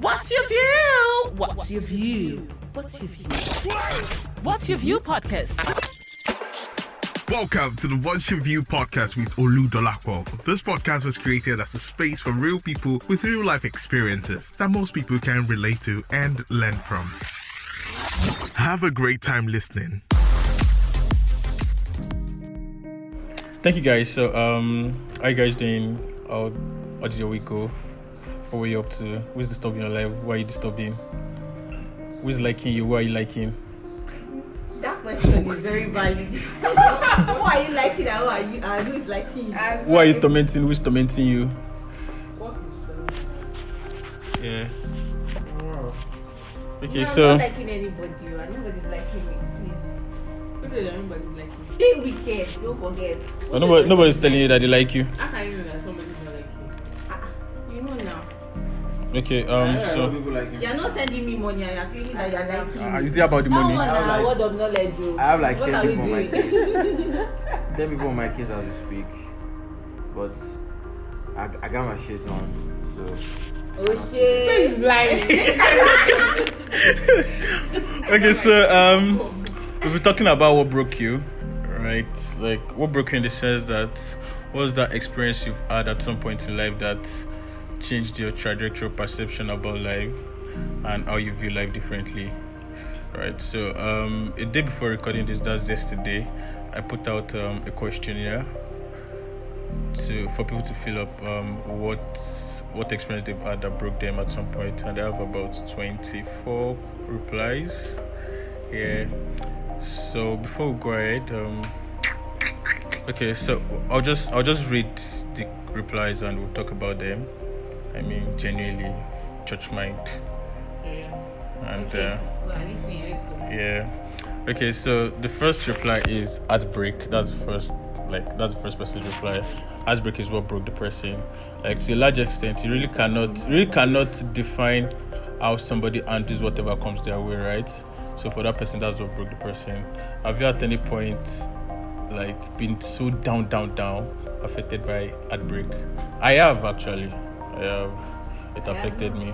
What's your view? What's your view? What's your view? What's your view podcast? Welcome to the What's Your View podcast with Olu Dolapo. This podcast was created as a space for real people with real life experiences that most people can relate to and learn from. Have a great time listening. Thank you guys. So how you guys doing? How did your week go? What were you up to? Who's disturbing your life? Why are you disturbing? Who's liking you? Why are you liking? That question is very valid. Who are you liking and who is liking you? Who are you tormenting? Who's tormenting you? Yeah. Okay, I'm so not liking anybody, and nobody's liking me, please. Nobody's liking me. Stay wicked, don't forget. but nobody's telling you that they like you. How can you know that somebody's not like you? You know now. Okay, so You're not sending me money and you're claiming that you're liking me. is it about the money? That one a word of knowledge, Joe. I have like What 10 are we people on my doing? 10 people on my case as we speak, but I got my shit on, so. Oh shit. He's lying. Okay, so we've been talking about what broke you, right? Like what broke you in the sense that what was that experience you've had at some point in life that changed your trajectory or perception about life and how you view life differently, right? So a day before recording this, that's yesterday, I put out a questionnaire for people to fill up what experience they've had that broke them at some point, and I have about 24 replies. Yeah. So before we go ahead, okay, so I'll just read the replies and we'll talk about them. I mean, genuinely, church mind. And Well, listening, let's go. yeah. Okay, so the first reply is heartbreak. That's the first person's reply. Heartbreak is what broke the person. Like to a large extent, you really cannot define how somebody handles whatever comes their way, right? So for that person, that's what broke the person. Have you at any point like been so down, affected by heartbreak? I have actually. It affected me.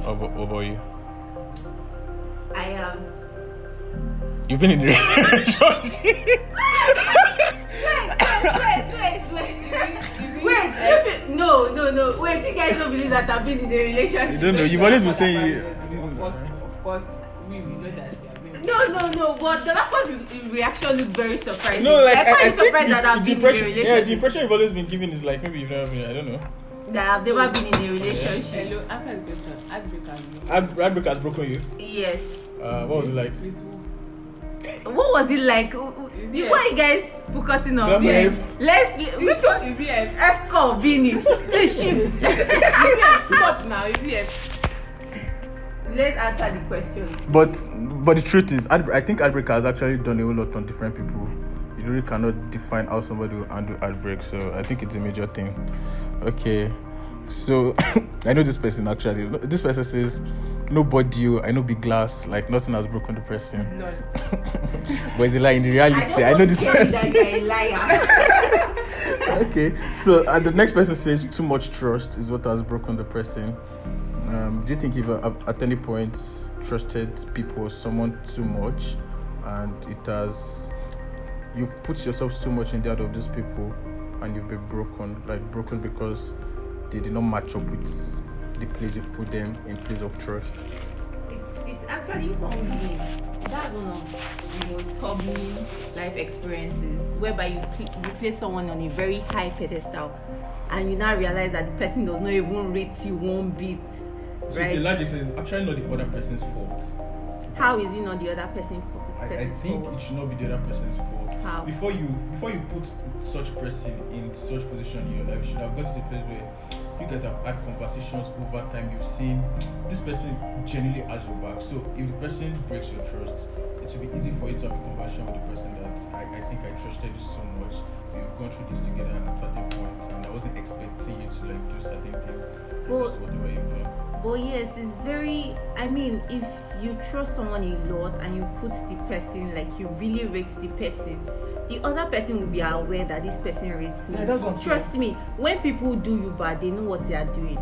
What about you? I am. You've been in a relationship. Wait. No. Wait, you guys don't believe that I've been in a relationship? You don't know. You've always been saying. Of course, we know that you have been. No, but the last reaction looks very surprising. No, like I I find think surprised that I've the been in a impression. relationship. Yeah, the impression you've always been given is like maybe you've never been. I don't know. That I've never been in a relationship. Hello, answer the question. Heartbreak has been. Heartbreak has broken you. Yes. What was it like? With who? What was it like? Yeah. Why are you guys focusing on Grab me? my F. Which one? Is he F? F call Bini. Please shift. Stop now. Is he F? Let's answer the question. But the truth is, I think heartbreak has actually done a whole lot on different people. You really cannot define how somebody will handle heartbreak, so I think it's a major thing. Okay, so I know this person actually. This person says, no body, I know big glass, like nothing has broken the person. No. But it's a lie in the reality. I know this person. That you're a liar. Okay, so the next person says too much trust is what has broken the person. Do you think you've at any point trusted people or someone too much, and you've put yourself so much in the heart of these people, and you've been broken because they did not match up with the place you've put them in place of trust? It's actually humbling. That's one of the most humbling life experiences, whereby you place someone on a very high pedestal, and you now realize that the person does not even rate you one bit. So right? the large extent is actually not the other person's fault. How is it not the other person's fault? I think it should not be the other person's fault. How? Before you put such person in such position in your life, you should have got to the place where you get to have had conversations over time. You've seen this person genuinely has your back. So if the person breaks your trust, it will be easy for you to have a conversation with the person that I think I trusted you so much. We've gone through this together at certain points, and I wasn't expecting you to like do certain things. Well, Whatever you've done. But yes, it's very, I mean, if you trust someone a lot and you put the person, like you really rate the person, the other person will be aware that this person rates me. Yeah, that's what I'm Trust me, when people do you bad, they know what they are doing.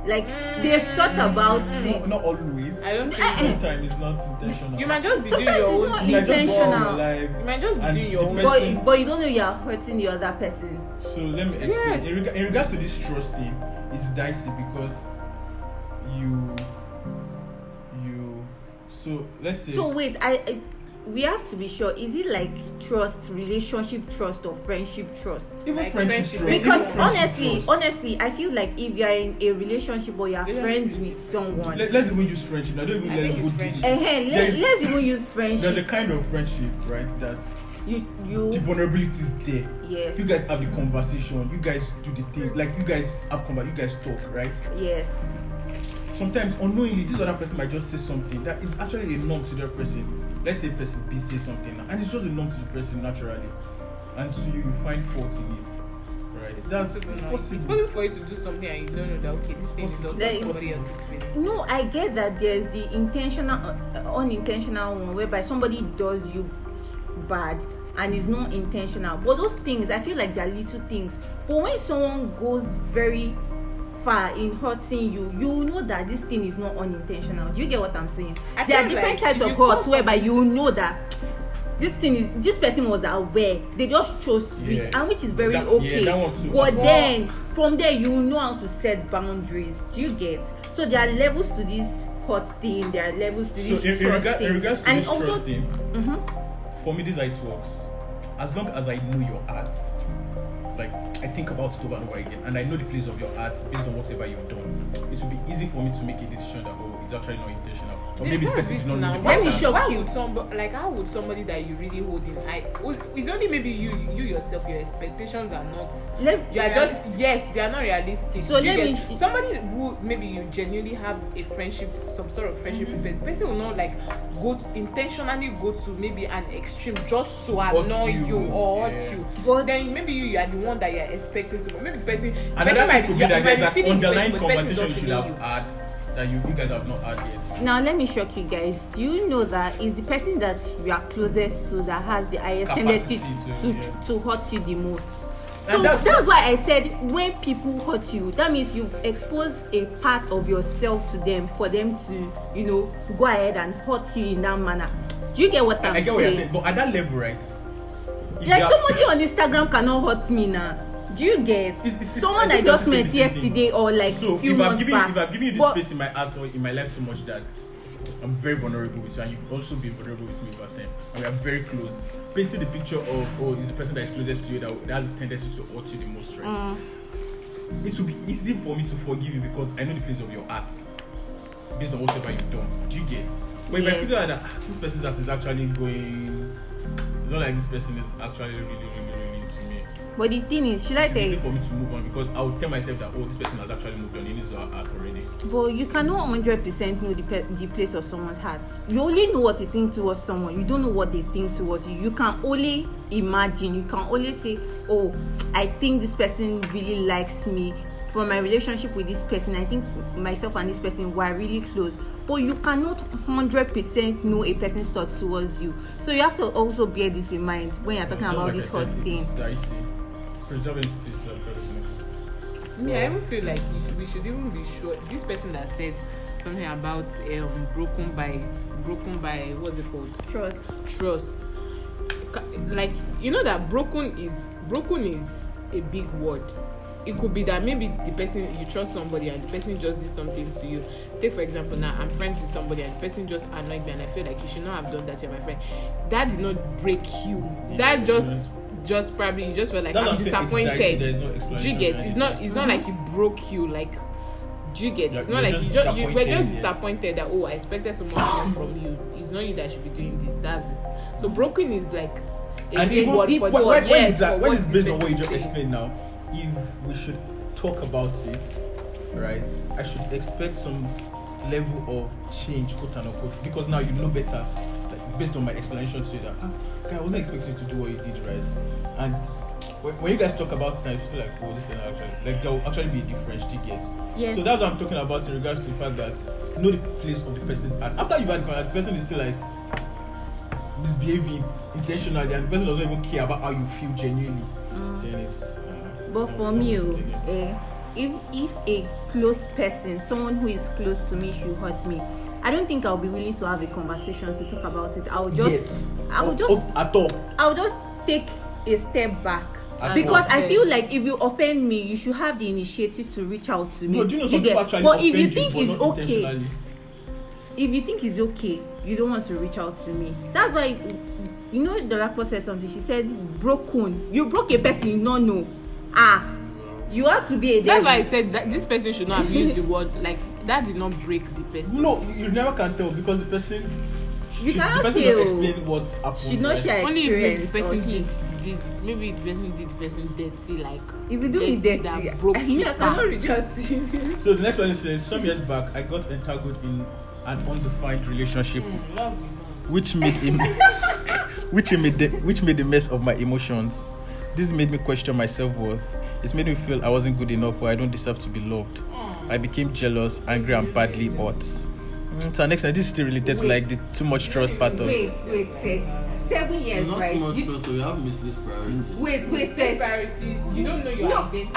Like they've thought about it. Not always. I don't think Sometimes it's not intentional. you might just be Sometimes doing your it's own not thing. You might just go on intentional. your life, You might just be and doing the your own person- But you don't know you're hurting the other person. So let me explain. Yes. In regards to this trust thing, it's dicey because you. So let's say. So wait, we have to be sure. Is it like trust, relationship trust, or friendship trust? even like friendship friendship. trust, Because even friendship trust. honestly, I feel like if you're in a relationship or you're friends with someone, Let's even use friendship. I don't even I let's think go it's deep. friendship. let's even use There's a friendship. kind of friendship, right? That You the vulnerability is there. yes, You guys have the conversation. You guys do the thing. Like you guys have you guys talk, right? yes. Sometimes unknowingly, this other person might just say something that it's actually a norm to the other person. Let's say person B says something, and it's just a norm to the person naturally, and so you find fault in it, right? It's That's possible it's now. possible. It's possible for you to do something and you don't know that okay, this thing is also That is somebody possible. else's feeling. No, I get that there's the intentional, unintentional one whereby somebody does you bad and is not intentional. But those things, I feel like they're little things. But when someone goes very far in hurting you, you know that this thing is not unintentional. Do you get what I'm saying? I There are feel different like types if of you call hurts whereby you know that this person was aware. They just chose to do it, Yeah. and which is very That- okay. yeah, that one too. But Wow. then from there you know how to set boundaries. Do you get? So there are levels to this hurt thing. There are levels to this So in trust thing. regards to And this also, trust thing, for me this is how it works. As long as I know your art, like I think about it over and over again, and I know the place of your art based on whatever you've done, it will be easy for me to make a decision that it's actually not intentional, or maybe the That's person it did not now. know the Let me pattern. show- Why you. would somebody like how would somebody that you really hold in high? It's only maybe you yourself. Your expectations are not. You are just they are not realistic. So Do you let get- me- somebody who maybe you genuinely have a friendship, some sort of friendship with the person will not like intentionally go to maybe an extreme just to annoy you or hurt you. But- then maybe you are the one that you are expecting to. But maybe the person. Another thing could be that there's an feeling the person, underlying but the person is conversation not you should feeling have had that you guys have not had yet. now let me shock you guys. Do you know that is the person that you are closest to that has the highest tendency Capacity to hurt you the most? So And that's why I said when people hurt you, that means you've exposed a part of yourself to them for them to, go ahead and hurt you in that manner. Do you get what I'm I get saying? what you're saying, but at that level, right? if Like you are- somebody on Instagram cannot hurt me now. Do you get? It's- Someone I I think just that's the met same thing. yesterday or like So a few if months back. I've given you this But- space in my art or in my life so much that I'm very vulnerable with you, and you've also been vulnerable with me back then, and we are very close. Painting the picture of is the person that is closest to you that has a tendency to hurt you the most, right? It will be easy for me to forgive you because I know the place of your art based on whatever you've done. Do you get? But if I Yes. feel like that this person's art is actually going, it's not like this person is actually really into me. But the thing is, should I It's tell easy you? for me to move on because I will tell myself that this person has actually moved on. He needs our art already. But you cannot 100% know the place of someone's heart. You only know what you think towards someone. You don't know what they think towards you. You can only imagine. You can only say, "Oh, I think this person really likes me. From my relationship with this person, I think myself and this person were really close." But you cannot 100% know a person's thoughts towards you. So you have to also bear this in mind when you're talking Just about like this I said, hot thing. It's dicey. Preserving states are very much. Me, I even feel like we should even be sure. This person that said something about broken by what's it called? Trust. Like that broken is a big word. It could be that maybe the person you trust somebody and the person just did something to you. Take for example now, I'm friends with somebody and the person just annoyed me and I feel like you should not have done that. You're my friend. That did not break you. That just probably you just felt like That's what I'm I'm saying, it's dicey, disappointed. there's no Do explanation you get? behind It's not like it broke you. Like, do you get? It's You're not like you just we're just disappointed, yeah. disappointed that I expected so much from you. It's not you that should be doing this. That's it. So broken is like a And big even word if, for when, the when, word. when Yes, is that, for when what it's this based on what you person just is saying. explained now, if we should talk about it, right, I should expect some level of change, quote unquote, because now you know better, like, based on my explanation to you that I wasn't expecting you to do what you did, right? And when you guys talk about it, I feel like, this person actually, like, there will actually be a difference, do you get? Yes. So that's what I'm talking about in regards to the fact that you know the place of the person's art. After you've had the person is still like misbehaving intentionally and the person doesn't even care about how you feel genuinely, then it's But for me, if a close person, someone who is close to me, should hurt me, I don't think I'll be willing to have a conversation to talk about it. I'll just take a step back. Because I feel like if you offend me, you should have the initiative to reach out to me. No, do you know some people actually but if you offend think but it's not okay, intentionally? if you think it's okay, you don't want to reach out to me. That's why, you know, the rapper said something. She said, broken. You broke a person, you don't know. You have to be a devil. That's why I said that this person should not have used the word like that. Did not break the person. No, you never can tell because the person. You cannot the person say, not explain what happened. she not share Only if the person experience. did maybe the person did the person dirty like. If you do me dirty, that broke you I cannot reach out to you. So the next one says, some years back, I got entangled in an undefined relationship, Love you, man. which made a mess of my emotions. This made me question my self-worth. It's made me feel I wasn't good enough or I don't deserve to be loved. I became jealous, angry, and badly hurt. So next time, this is still related to like the too much trust pattern. Wait, first. 7 years, Not right? too much trust, so you have misplaced priorities. Wait, first. Priority. You don't know your identity.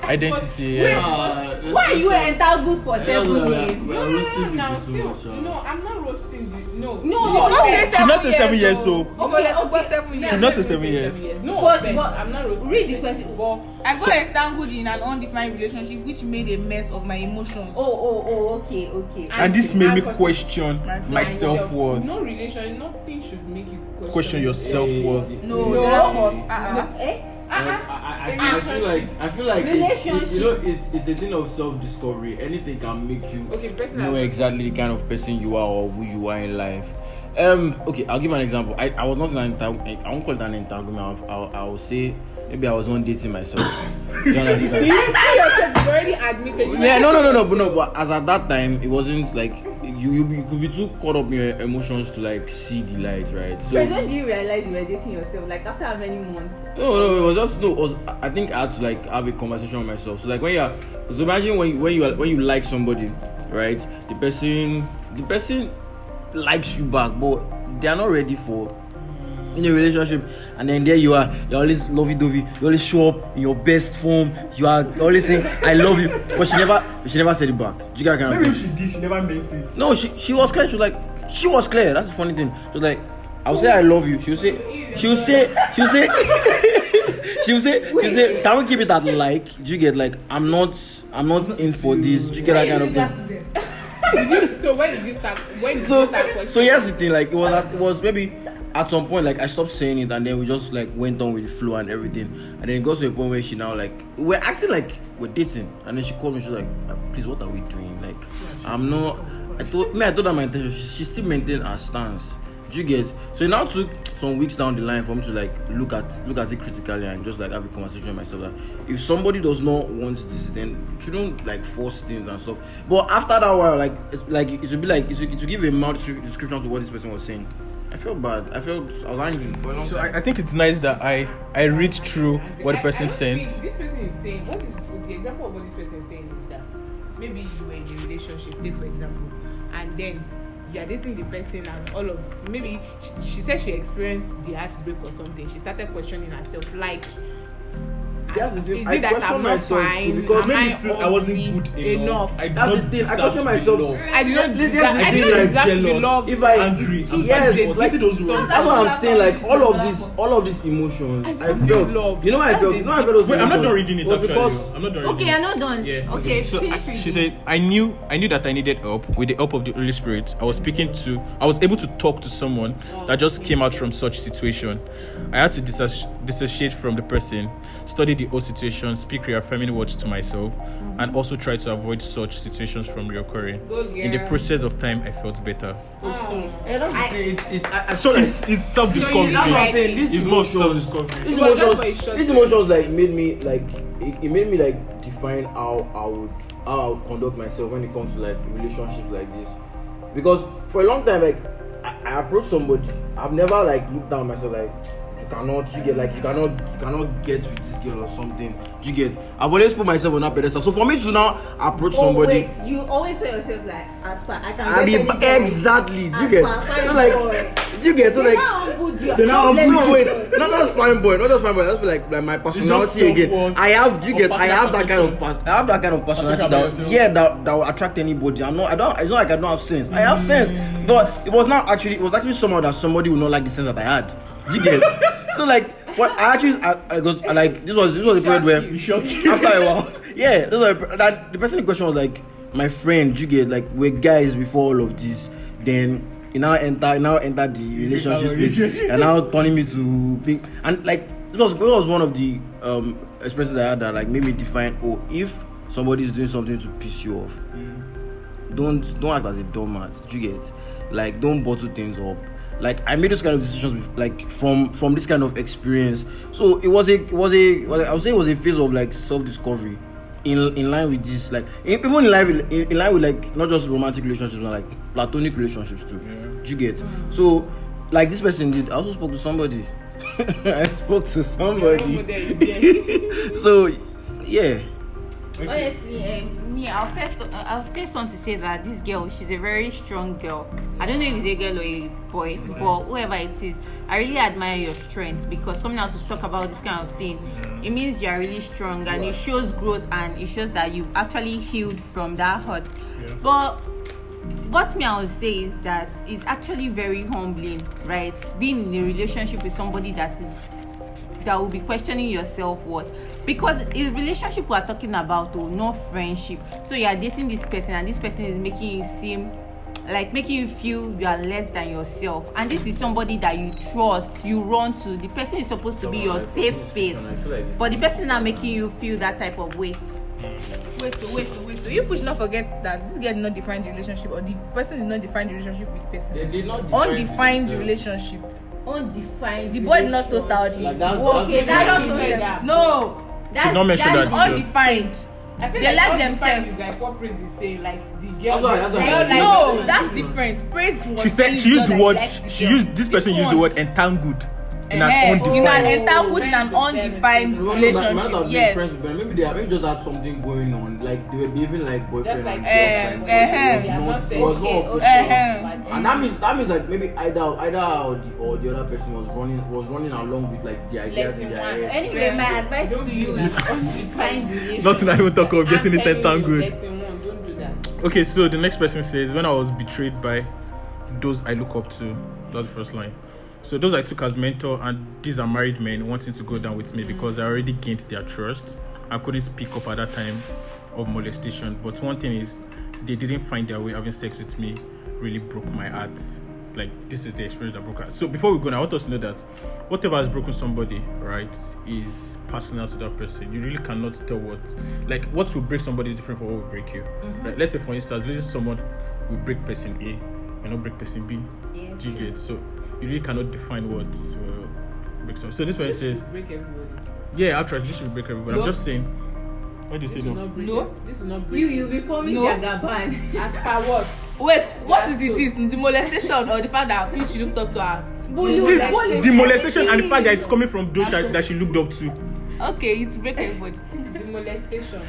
Identity, yeah. Why are you entangled for 7 years? No, I'm not roasting the No, Should not say 7 years, so. Okay, 7 years. Should not say 7 years. No, But I'm not roasting. read the question. I got entangled in an undefined relationship which made a mess of my emotions. Okay. And this made me question Myself. my self-worth. No relation, nothing should make you Question your self-worth. I feel like it's a thing of self-discovery. Anything can make you know exactly the kind of person you are or who you are in life. Okay, I'll give an example. I was not in an entanglement. I won't call it an entanglement. I will say maybe I was not dating myself. Do you understand? you already admitted. Yeah, no. But as at that time, it wasn't like you could be too caught up in your emotions to like see the light, right? So But when do you realize you were dating yourself? Like after how many months? No, it was just I think I had to like have a conversation with myself. So like so imagine when you like somebody, right? The person likes you back, but they are not ready for in a relationship, and then there you are, you're always lovey-dovey, you always show up in your best form, you are always saying I love you, but she never said it back. You got kind of Maybe she did, she never meant it. No, she was clear. She was clear. That's the funny thing. She was like, I'll say I love you. She'll say can we keep it at like? Do you get like I'm not in for this? Do you get that kind of thing? So when did you start? So here's the thing, like it was maybe at some point like I stopped saying it and then we just like went on with the flow and everything, and then it got to a point where she now like we're acting like we're dating, and then she called me, she's like, please, what are we doing? Like I told her my intention. She still maintained her stance. Do you get? So it now took some weeks down the line for me to like look at it critically and just like have a conversation with myself that if somebody does not want this, then you shouldn't like force things and stuff. But after that while, like it would be like it would give a mouth description to what this person was saying. I felt bad. I was angry for a long time. I think it's nice that I read through what the person sent. This person is saying, what is the example of what this person is saying is that maybe you were in a relationship, take for example, and then you are dating the person and all of maybe she said she experienced the heartbreak or something. She started questioning herself like, That's the thing. is it that I'm not fine? Because Am maybe I wasn't good enough. I That's the don't thing. I deserve question to be myself. loved. I did not deserve I didn't to be jealous. loved. If I angry, It's too I'm yes, bad. like those Some- that's what I'm saying. Like all of these emotions, I felt. loved. You know, I felt. You know, I felt those Wait, I'm not emotions done reading it was actually. because I'm not done reading Okay, it. you're not done. Yeah. Okay, So finish she reading. said, I knew that I needed help. With the help of the Holy Spirit, I was able to talk to someone that just came out from such situation. I had to dissociate from the person, study the whole situation, speak reaffirming words to myself, and also try to avoid such situations from reoccurring. In the process of time, I felt better. yeah, that's the thing. It's So it's self-discovery. that's what I'm saying. It's more self-discovery. These It was just for a short emotions, these emotions like made me like it made me like define how I would conduct myself when it comes to like relationships like this. Because for a long time, like I approached somebody, I've never like looked down myself like you cannot get with this girl or something. Do you get? I've always put myself on that pedestal. So for me to now approach somebody, wait, you always say yourself like, as far I can. I mean, exactly. Do you get? So like, do you get? So like, They're not no, wait, not just fine boy. I just feel like my personality again. I have, do you get? I have that kind of personality that will attract anybody. It's not like I don't have sense. I have sense, but it was actually somehow that somebody would not like the sense that I had. Do you get? So like. What I was like, this was the period where after a while, the person in question was like my friend. You get, like, we're guys before all of this. Then you now enter the relationship space, and now turning me to pink. And like it was one of the experiences I had that like made me define, if somebody is doing something to piss you off, don't act as a doormat. You get, like, don't bottle things up. Like, I made those kind of decisions with, like, from this kind of experience. So I would say it was a phase of like self-discovery in line with this, like, even in line with like not just romantic relationships but like platonic relationships too. Do you get? So like this person did. I also spoke to somebody. So yeah. Honestly, me, I'll first want to say that this girl, she's a very strong girl. I don't know if it's a girl or a boy, but whoever it is, I really admire your strength, because coming out to talk about this kind of thing, it means you are really strong, and it shows growth, and it shows that you've actually healed from that hurt. Yeah. But what I would say is that it's actually very humbling, right? Being in a relationship with somebody that will be questioning your self-worth, because it's relationship we are talking about, not friendship. So you are dating this person, and this person is making you feel you are less than yourself, and this is somebody that you trust, you run to. The person is supposed to be your safe space, but the person now making you feel that type of way. Wait. You should not forget that this girl did not define the relationship, or the person did not define the relationship with the person. They did not undefined relationship. Undefined. The boy did not toast out. Like no. Should not mention that. Undefined. I feel they like themselves. themselves. Like what Praise is saying, like the girl. No, that's different. Praise was. She said she used the word. This person used the word entangled. In an undefined relationship. Yes. Friends, but maybe they just had something going on. Like they were behaving like boyfriend and girlfriend. It was not official. And that means like maybe either or the other person was running along with like the ideas in their head. Anyway, my advice to you is undefined relationship. Nothing I even talk of getting it entangled. Don't do that. Okay, so the next person says, when I was betrayed by those I look up to. That's the first line. So those I took as mentor, and these are married men wanting to go down with me because I already gained their trust. I couldn't speak up at that time of molestation. But one thing is, they didn't find their way. Having sex with me really broke my heart. Like, this is the experience that broke her. So before we go, I want us to know that whatever has broken somebody, right, is personal to that person. You really cannot tell what will break somebody is different from what will break you. Right? Let's say, for instance, losing someone will break person A and not break person B. Yeah, do you get? So you really cannot define what breaks someone. So this person says, break everybody. Yeah, actually, this should break everybody. No. I'm just saying. Why do you say no? No, this will not break. You be forming Jagaban. As per what? Wait, what is it? The molestation or the fact that she looked up to her? The molestation and the fact that it's coming from those that she looked up to. Okay, it's break everybody. The molestation.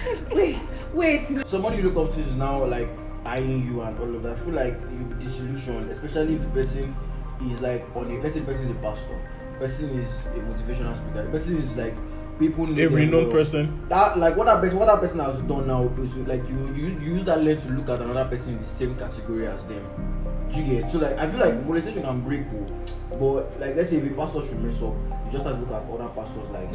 Wait. Somebody you look up to is now like eyeing you and all of that. I feel like you'll be disillusioned, especially if the person is like let's say the person is a pastor. The person is a motivational speaker. The person is like people know a renowned person. That like what that person has done now is like you use that lens to look at another person in the same category as them. You get? So like I feel like molestation can break you, but like let's say if a pastor should mess up, you just have to look at other pastors like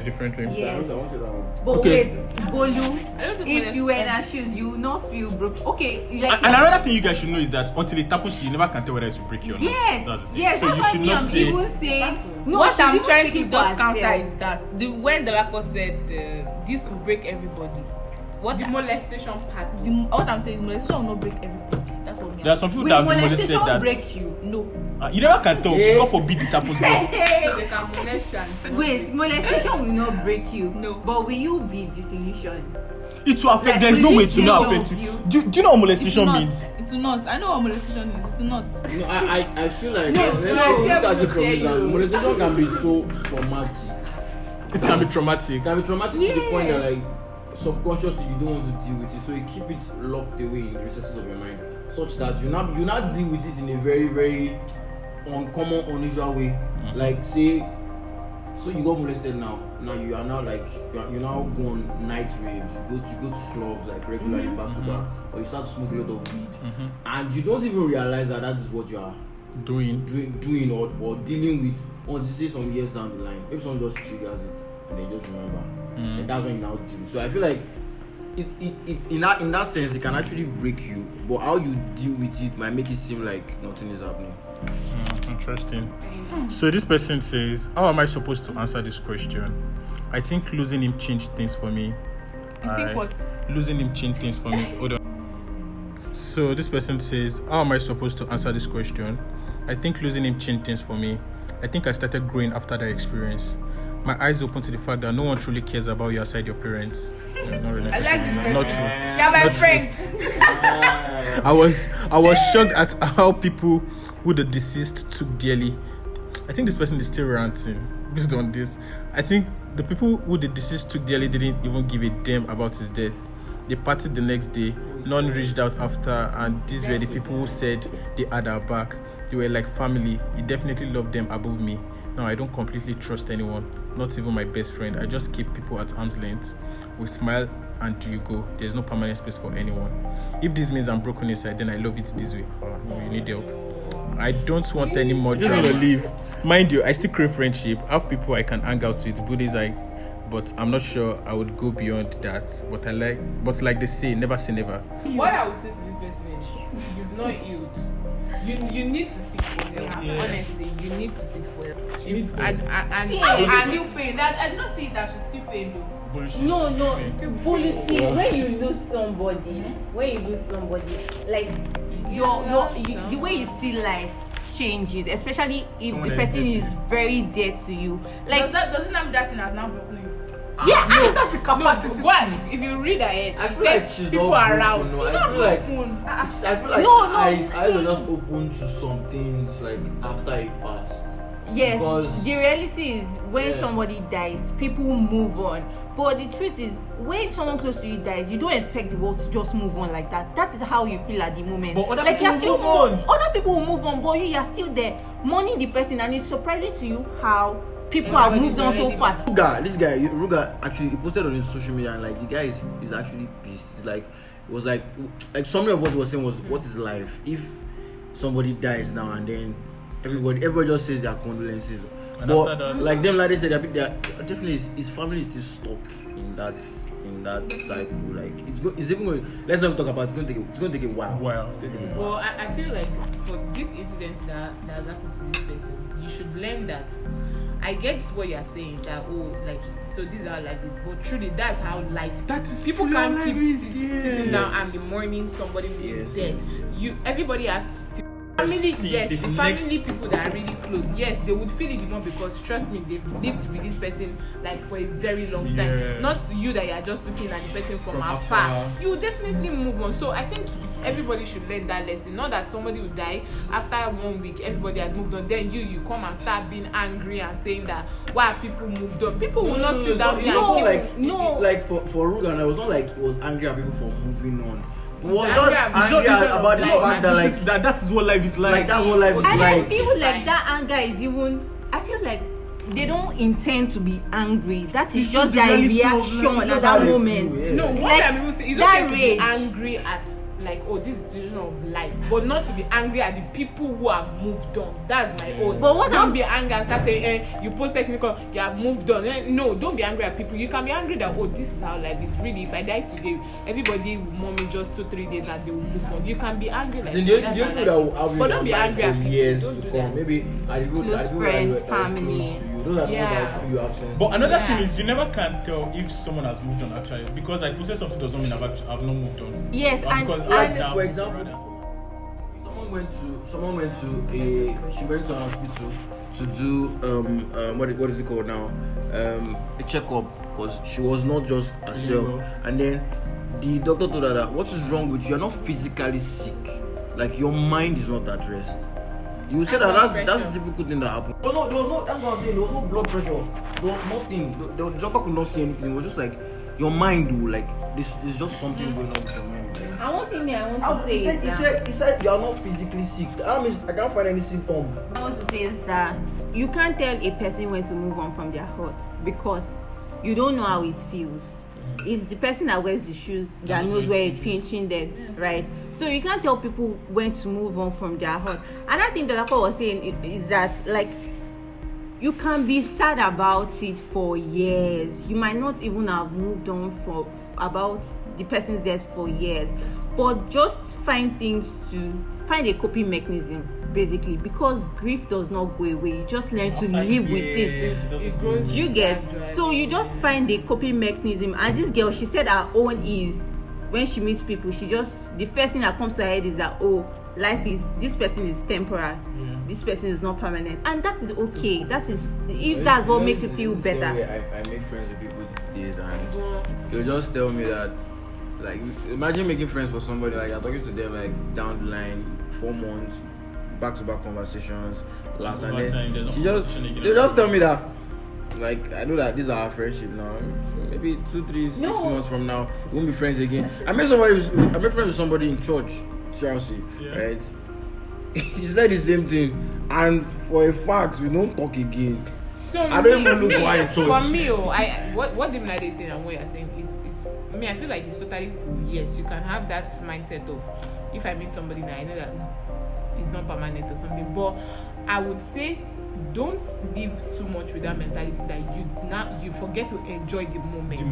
differently. Yes. I won't say that one. But okay. Wait, Bolu, if you were in her shoes, you will not feel broke. Okay, and another thing you guys should know is that until it happens to you, never can tell whether it will break you or not. Yes. So you should not say. No, what I'm trying to just counter is that when Delacroix said this will break everybody. What the molestation part. What I'm saying is molestation will not break everybody. That's what there are some people that have been molested that break you. No. You never can tell. God forbid it happens. They can molest you. Wait, molestation will not break you. No. But will you be disillusioned? It will affect. There's no way to not affect you. Do you know what molestation means? It will not. I know what molestation is. It will not. No, I feel like look at it from this angle. Molestation can be so traumatic. It can be traumatic. It can be traumatic to the point that like subconsciously you don't want to deal with it, so you keep it locked away in the recesses of your mind, such that you not deal with it in a very, very uncommon, unusual way. Like say, so you got molested now you are now like you now go on night raves, you go to clubs like regularly back to back, or you start to smoke a lot of weed, and you don't even realize that is what you are doing or dealing with until say some years down the line. Maybe someone just triggers it and then you just remember, and that's when you now deal. So I feel like it in that sense it can actually break you, but how you deal with it might make it seem like nothing is happening. Interesting. So this person says, how am I supposed to answer this question? I think losing him changed things for me. You think what? Losing him changed things for me. Hold on. So this person says, how am I supposed to answer this question? I think losing him changed things for me. I think I started growing after that experience. My eyes open to the fact that no one truly cares about you aside your parents. Not really necessarily. I like this Not person. true. Yeah, my Not friend. I was shocked at how people who the deceased took dearly. I think this person is still ranting based on this. I think the people who the deceased took dearly didn't even give a damn about his death. They partied the next day. None reached out after, and these were the people who said they had our back. They were like family. He definitely loved them above me. Now I don't completely trust anyone, not even my best friend. I just keep people at arm's length. We smile and you go. There's no permanent space for anyone. If this means I'm broken inside, then I love it this way. No, you need help. I don't want any more. Just want to leave. Mind you, I still crave friendship. I have people I can hang out with. Buddhists, but I'm not sure I would go beyond that. But like they say, never say never. What I would say to this person is, you've not healed. You need to seek for help. Yeah. Honestly, you need to seek for help. See, And still paying. I did not say that she's still paying though. No, but you see, when you lose somebody, like the way you see life changes, especially if Someone the that is person dear is to you. very dear to you. Like doesn't that mean that thing has now broken you? yeah, No, that's the capacity. No, what? If you read ahead, I she feel said like she's people not are around. broken, no. She's I not feel like broken. I feel like No. eyes were just open to some things like after it passed. yes, Because- the reality is when Yeah. somebody dies, people move on. But the truth is, when someone close to you dies, you don't expect the world to just move on like that. That is how you feel at the moment. But other like people you're still move on. Other people will move on, but you are still there, mourning the person, and it's surprising to you how people have Everybody's moved on so already far. This guy, Ruga actually he posted on his social media, and like the guy is actually pissed. It's like it was like summary of what he was saying was, what is life if somebody dies now and then everybody just says their condolences. And But after that- like them, like they said, they are definitely his family is still stuck in that cycle. Like it's even going. Let's not talk about it. It's going to take a while. Wow. It's gonna take a Well, while. I feel like for this incident that has happened to this person, you should learn that. I get what you're saying, that so this is how life is, but truly that's how life. That is people truly can't how keep life is, sitting yes. down and be mourning somebody who is dead. Everybody has to still. Family, See, yes, the the next- family people that are really close, yes, they would feel it the more because trust me, they've lived with this person like for a very long time. Yes. Not you that you are just looking at the person from afar. afar. You definitely move on. So I think everybody should learn that lesson. Not that somebody will die after 1 week, everybody has moved on. Then you come and start being angry and saying that why have people moved on? People will not sit down It there was and not keep. like like for Rugan, it was not like he was angry at people for moving on. He was Angry just at- angry about the like, fact that like that is what life is like. that's what life is And I like. feel like that anger is even. I feel like they don't intend to be angry. That is It's just just the their reality of reaction life. at That's how that they moment. feel, yeah. No, what Like, I people say it's that okay to rage. be angry at this is the situation of life, but not to be angry at the people who have moved on. That's my own. But what don't I'm- be angry and start saying, you post technical, you have moved on. No, don't be angry at people. You can be angry that this is how life is. Really, if I die today, everybody will mourn me just 2-3 days and they will move on. You can be angry like The that. only That's people how that life will is. have But you don't in be your angry life at for people. years Don't to do come. that. Maybe are the people Close that friends, are family. close to you. Those are the people Yeah. that feel you have sense. But another Yeah. thing is, you never can tell if someone has moved on actually, because I posted something does not mean I've not moved on. Yes, and Like for example, someone went to an hospital to do what is it called now, a checkup, because she was not just herself. And then the doctor told her that what is wrong with you? You're not physically sick, like your mind is not at rest. You said that's the typical thing that happened. There was no. That's what I'm saying. There was no blood pressure. There was nothing. The doctor could not see anything. It was just like your mind, do like this is just something going on with your mind. Like, And one thing I want to say is that he said you are not physically sick. That means I can't find any symptom. I want to say is that you can't tell a person when to move on from their hurt because you don't know how it feels. It's the person that wears the shoes that knows where it's pinching them, right? So you can't tell people when to move on from their hurt. Another thing that Akwa was saying is that like you can be sad about it for years. You might not even have moved on about the person's death for years, but just find a coping mechanism basically, because grief does not go away. You just learn to live with it. It grows. You get so you just find a coping mechanism. And this girl, she said her own is when she meets people, the first thing that comes to her head is that this person is temporary. This person is not permanent, and that is okay. That's what makes you feel better. I make friends with people these days, and they'll just tell me that, like, imagine making friends for somebody like you're talking to them like down the line, 4 months, back-to-back conversations, last, and then they'll just tell me that, like, I know that these are our friendship now. So maybe 2, 3, 6 months from now, we won't be friends again. I made friends with somebody in Chelsea, right? He said the same thing, and for a fact, we don't talk again. So I don't even look for her in church. For me, what the Mlade is saying and what you're saying is me. I feel like it's totally cool. Yes, you can have that mindset of if I meet somebody now, I know that it's not permanent or something. But I would say don't live too much with that mentality that you forget to enjoy the moment.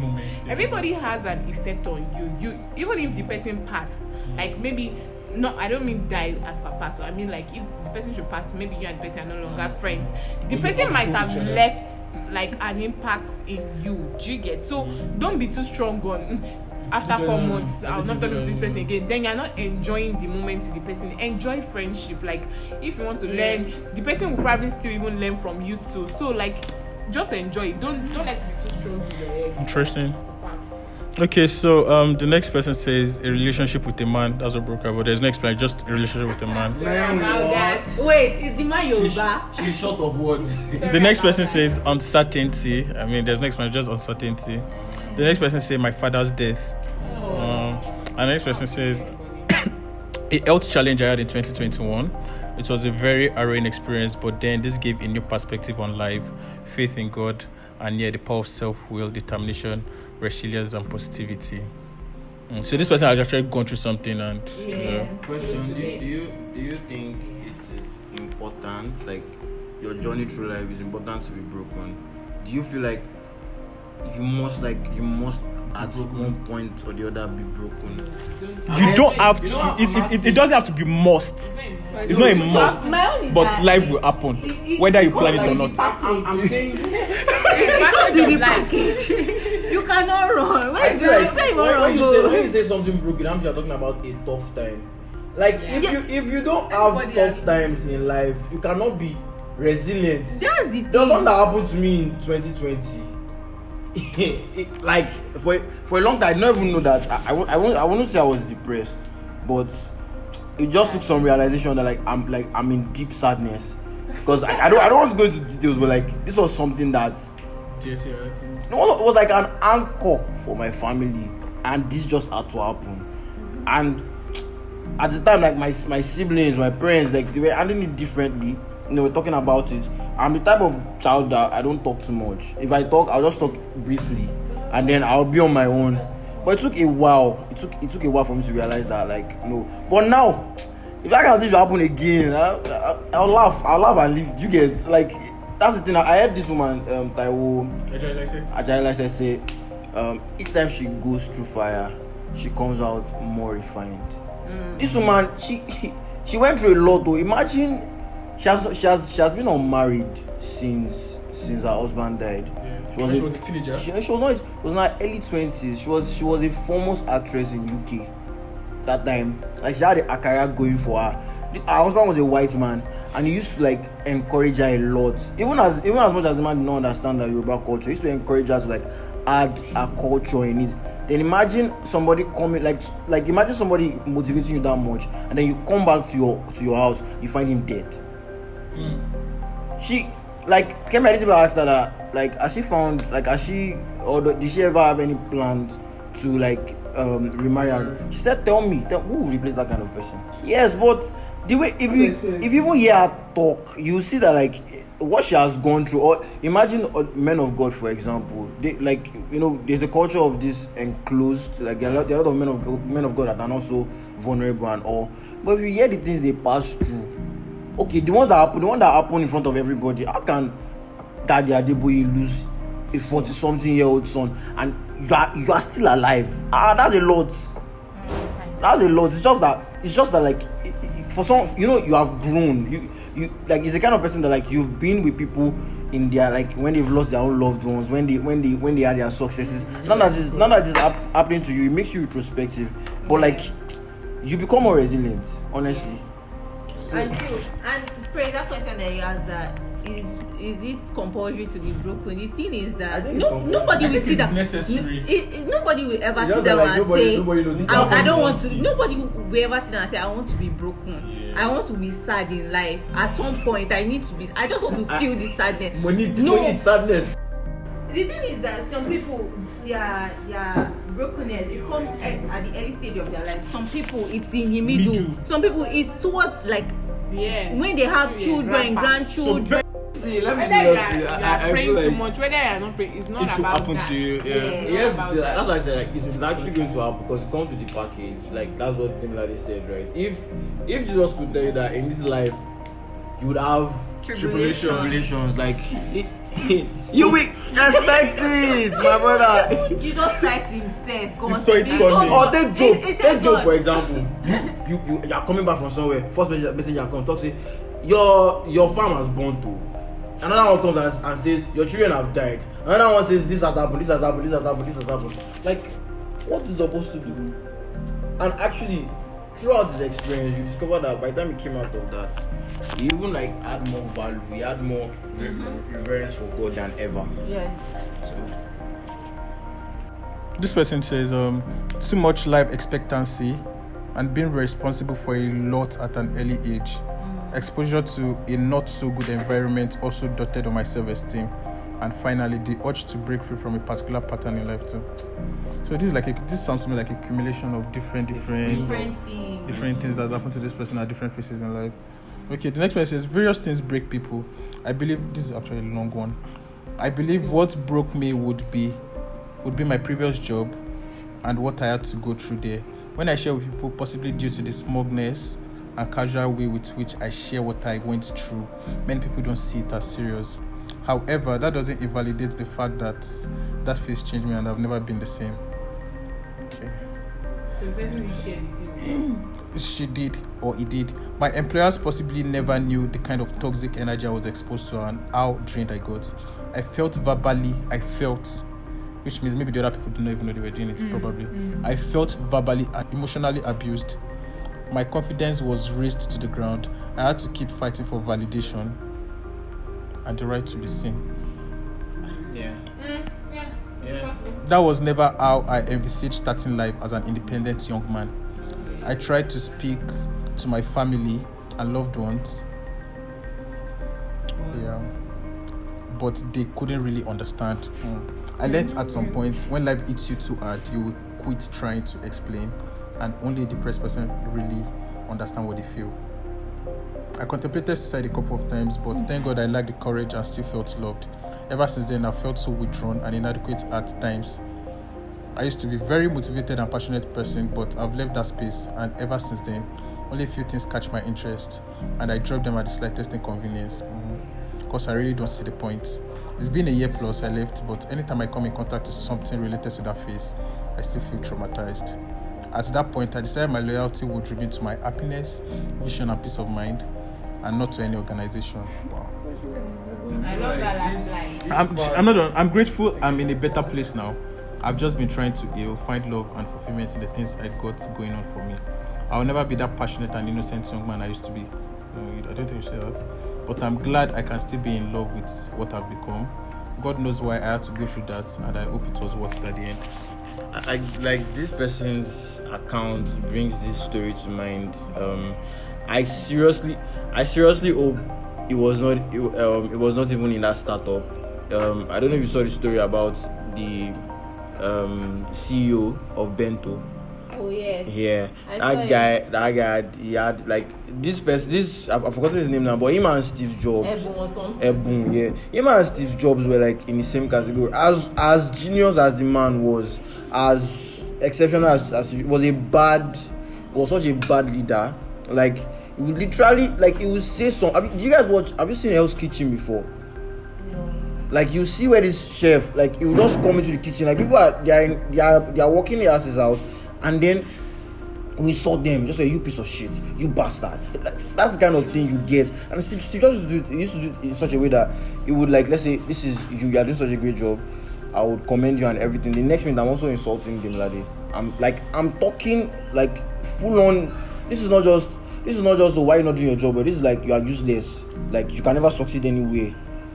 Everybody has an effect on you. Even if the person pass, like maybe. No, I don't mean die as per pass. So I mean like if the person should pass, maybe you and the person are no longer friends. The person might have left like an impact in you. Do you get? So don't be too strong on after 4 months. I'm not talking to this person again. Then you're not enjoying the moment with the person. Enjoy friendship. Like if you want to learn, the person will probably still even learn from you too. So like just enjoy it. Don't let it be too strong in your head. Interesting. Okay, so the next person says a relationship with a man. That's what broke up, but there's no explanation. Just a relationship with a man. Wait, is the man Yoruba? She's short of words. The next person says uncertainty. I mean, there's no explanation, just uncertainty. The next person says my father's death. And the next person says a health challenge I had in 2021. It was a very harrowing experience, but then this gave a new perspective on life, faith in God, and the power of self-will, determination, resilience, and positivity. So this person has actually gone through something, and Question: Do you think it is important, like your journey through life is important to be broken? Do you feel like you must at one point or the other be broken? you don't have to. It doesn't have to be must. It's not a must, but life will happen whether you plan it or not. I'm saying. Do the package. You cannot run. I feel like when you say something broken, I'm sure you're talking about a tough time. Like if you don't have tough times in life, you cannot be resilient. That's the thing. There was something that happened to me in 2020. Like for a long time, I didn't even know that I wouldn't say I was depressed, but it just took some realization that I'm in deep sadness, because I don't want to go into details, but like this was something that it was like an anchor for my family, and this just had to happen. And at the time, like my siblings, my parents, like they were handling it differently. We're talking about it. I'm the type of child that I don't talk too much. If I talk, I'll just talk briefly, and then I'll be on my own. But it took a while. It took a while for me to realize that, like, no. But now, if that kind of thing should happen again, I'll laugh and leave. You get, like, that's the thing. I heard this woman, Ajayi say, each time she goes through fire, she comes out more refined. This woman, she went through a lot though. Imagine. She has been unmarried since her husband died. She was a teenager. She was in her early 20s. She was a foremost actress in UK that time. Like she had a career going for her. Her husband was a white man, and he used to like encourage her a lot. Even as much as the man did not understand the Yoruba culture, he used to encourage her to like add a culture in it. Then imagine somebody coming imagine somebody motivating you that much, and then you come back to your house, you find him dead. She like came back. This people asked her that like has she found like has she or did she ever have any plans to like remarry her? She said, "Tell me, who will replace that kind of person?" Yes, but the way if you even hear her talk, you see that like what she has gone through. Or imagine men of God, for example. They like there's a culture of this enclosed. Like there are a lot of men of God that are not so vulnerable and all. But if you hear the things they pass through, okay, the one that happened in front of everybody. How can Daddy Adeboye lose a 40-something-year-old son and you are still alive? That's a lot. That's a lot. It's just that like for some, you have grown. You like it's the kind of person that like you've been with people in their like when they've lost their own loved ones, when they had their successes. None that is happening to you. It makes you retrospective, but like you become more resilient. Honestly. And praise that question that you asked, that is it compulsory to be broken? The thing is that nobody will see that. Necessary. Nobody will ever sit down and say, I don't want to. Nobody will ever sit down and say, I want to be broken. Yeah. I want to be sad in life. At some point, I just want to feel this sadness. It's sadness. The thing is that some people, their brokenness, it comes at the early stage of their life. Some people, it's in the middle. Some people, it's towards like when they have children, grandchildren. See, let me whether you are praying too much, whether you are not praying, it's not it about happen that. to you. Yes, that's why I said like it's actually going to happen because it comes with the package. Like that's what Timlade said, right? If Jesus could tell you that in this life you would have tribulations, like you will expect it, my brother. Jesus Christ himself, God saw it coming. Or take Job for example. You are coming back from somewhere. First messenger comes, talks, say your farm has burnt too. Another one comes and says your children have died. Another one says this has happened. Like, what is supposed to do? And actually, throughout his experience, you discover that by the time he came out of that, he even like had more value. He had more reverence for God than ever. Yes. So, This person says too much life expectancy and being responsible for a lot at an early age. Exposure to a not so good environment also dotted on my self-esteem, and finally the urge to break free from a particular pattern in life too. So this sounds to me like a accumulation of different things that's happened to this person at different phases in life. Okay, the next one says various things break people. I believe this is actually a long one. I believe what broke me would be my previous job and what I had to go through there. When I share with people, possibly due to the smugness and casual way with which I share what I went through, many people don't see it as serious. However, that doesn't invalidate the fact that phase changed me and I've never been the same. Okay. So the person who shared it. She did, or he did. My employers possibly never knew the kind of toxic energy I was exposed to and how drained I got. I felt, which means maybe the other people do not even know they were doing it, probably. I felt verbally and emotionally abused. My confidence was razed to the ground. I had to keep fighting for validation and the right to be seen. Yeah, it's possible. That was never how I envisaged starting life as an independent young man. I tried to speak to my family and loved ones. But they couldn't really understand. I learned at some point when life hits you too hard, you will quit trying to explain, and only a depressed person really understand what they feel. I contemplated suicide a couple of times, but thank God I lacked the courage and still felt loved. Ever since then, I felt so withdrawn and inadequate at times. I used to be a very motivated and passionate person, but I've left that space, and ever since then, only a few things catch my interest, and I drop them at the slightest inconvenience, because I really don't see the point. It's been a year plus I left, but anytime I come in contact with something related to that phase, I still feel traumatized. At that point, I decided my loyalty would remain to my happiness, vision, and peace of mind, and not to any organization. Wow. I love that last line. I'm grateful. I'm in a better place now. I've just been trying to find love and fulfillment in the things I got going on for me. I'll never be that passionate and innocent young man I used to be. I don't think you say that. But I'm glad I can still be in love with what I've become. God knows why I had to go through that, and I hope it was worth it at the end. I like this person's account brings this story to mind. I seriously hope it was not even in that startup. I don't know if you saw the story about the CEO of Bento. Oh yes. Yeah, I saw that guy, he had like this person. I've forgotten his name now, but him and Steve Jobs. Ebon or something. Ebon, yeah. Him and Steve Jobs were like in the same category. As genius as the man was, as exceptional as he was, was such a bad leader. Like he would literally, like he would say something. Do you guys watch? Have you seen Hell's Kitchen before? Like you see where this chef, like he will just come into the kitchen, like people they are working their asses out, and then we saw them just like, you piece of shit, you bastard. That's the kind of thing you get. And Steve Jobs used to do it in such a way that it would, like, let's say this is you are doing such a great job, I would commend you and everything. The next minute I'm also insulting them, like I'm talking like full on. This is not just the why you're not doing your job, but this is like you are useless, like you can never succeed anyway.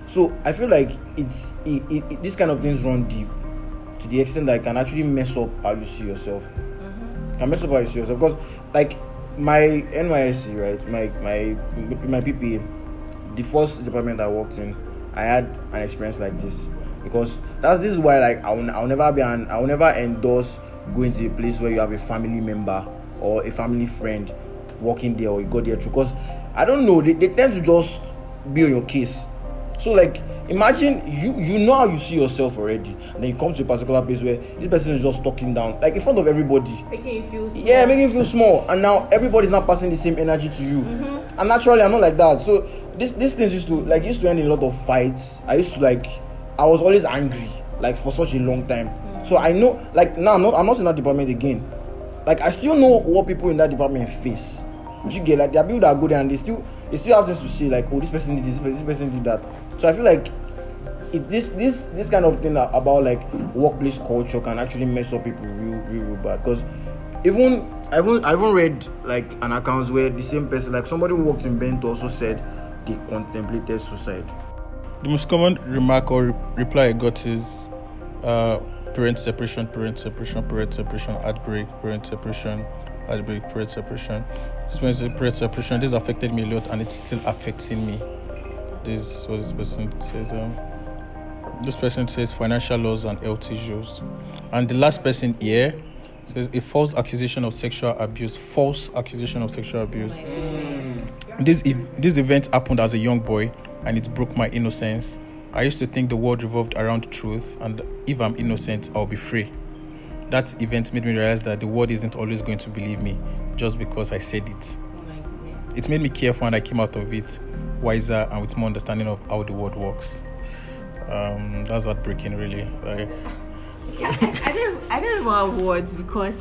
So I feel like this kind of things run deep to the extent that it can actually mess up how you see yourself. Can mess up how you see yourself, because like my NYSC, right, my PPA, the first department I worked in, I had an experience like this, because this is why, like, I'll never endorse going to a place where you have a family member or a family friend working there, or you go there through, because I don't know, they tend to just be on your case. So like imagine you know how you see yourself already, and then you come to a particular place where this person is just talking down, like in front of everybody, making you feel small. Yeah, making you feel small, and now everybody's not passing the same energy to you. And naturally I'm not like that. So these things used to end in a lot of fights. I was always angry, like, for such a long time. So I know, like, now I'm not in that department again. Like I still know what people in that department face. You get, like, there are people that go there and they still have things to say, like, oh, this person did this person did that. So I feel like this kind of thing about like workplace culture can actually mess up people real bad. Because I haven't read like an account where the same person, like somebody who worked in Bento, also said they contemplated suicide. The most common remark or reply I got is parent separation, heartbreak, parent separation, heartbreak, parent separation. This means parent separation. This affected me a lot, and it's still affecting me. This is what this person says. This person says financial loss and health issues. And the last person here says a false accusation of sexual abuse. This event happened as a young boy, and it broke my innocence. I used to think the world revolved around truth, and if I'm innocent, I'll be free. That event made me realize that the world isn't always going to believe me just because I said it. It made me careful, and I came out of it wiser and with more understanding of how the world works. That's heartbreaking, really. Like, I don't know about words, because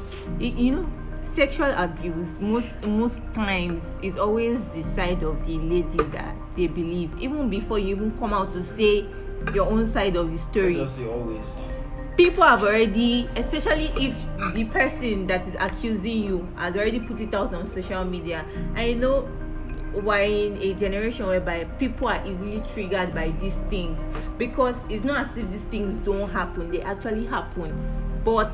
sexual abuse most times is always the side of the lady that they believe, even before you even come out to say your own side of the story. Just say always. People have already, especially if the person that is accusing you has already put it out on social media. I know we're in a generation whereby people are easily triggered by these things, because it's not as if these things don't happen, they actually happen. But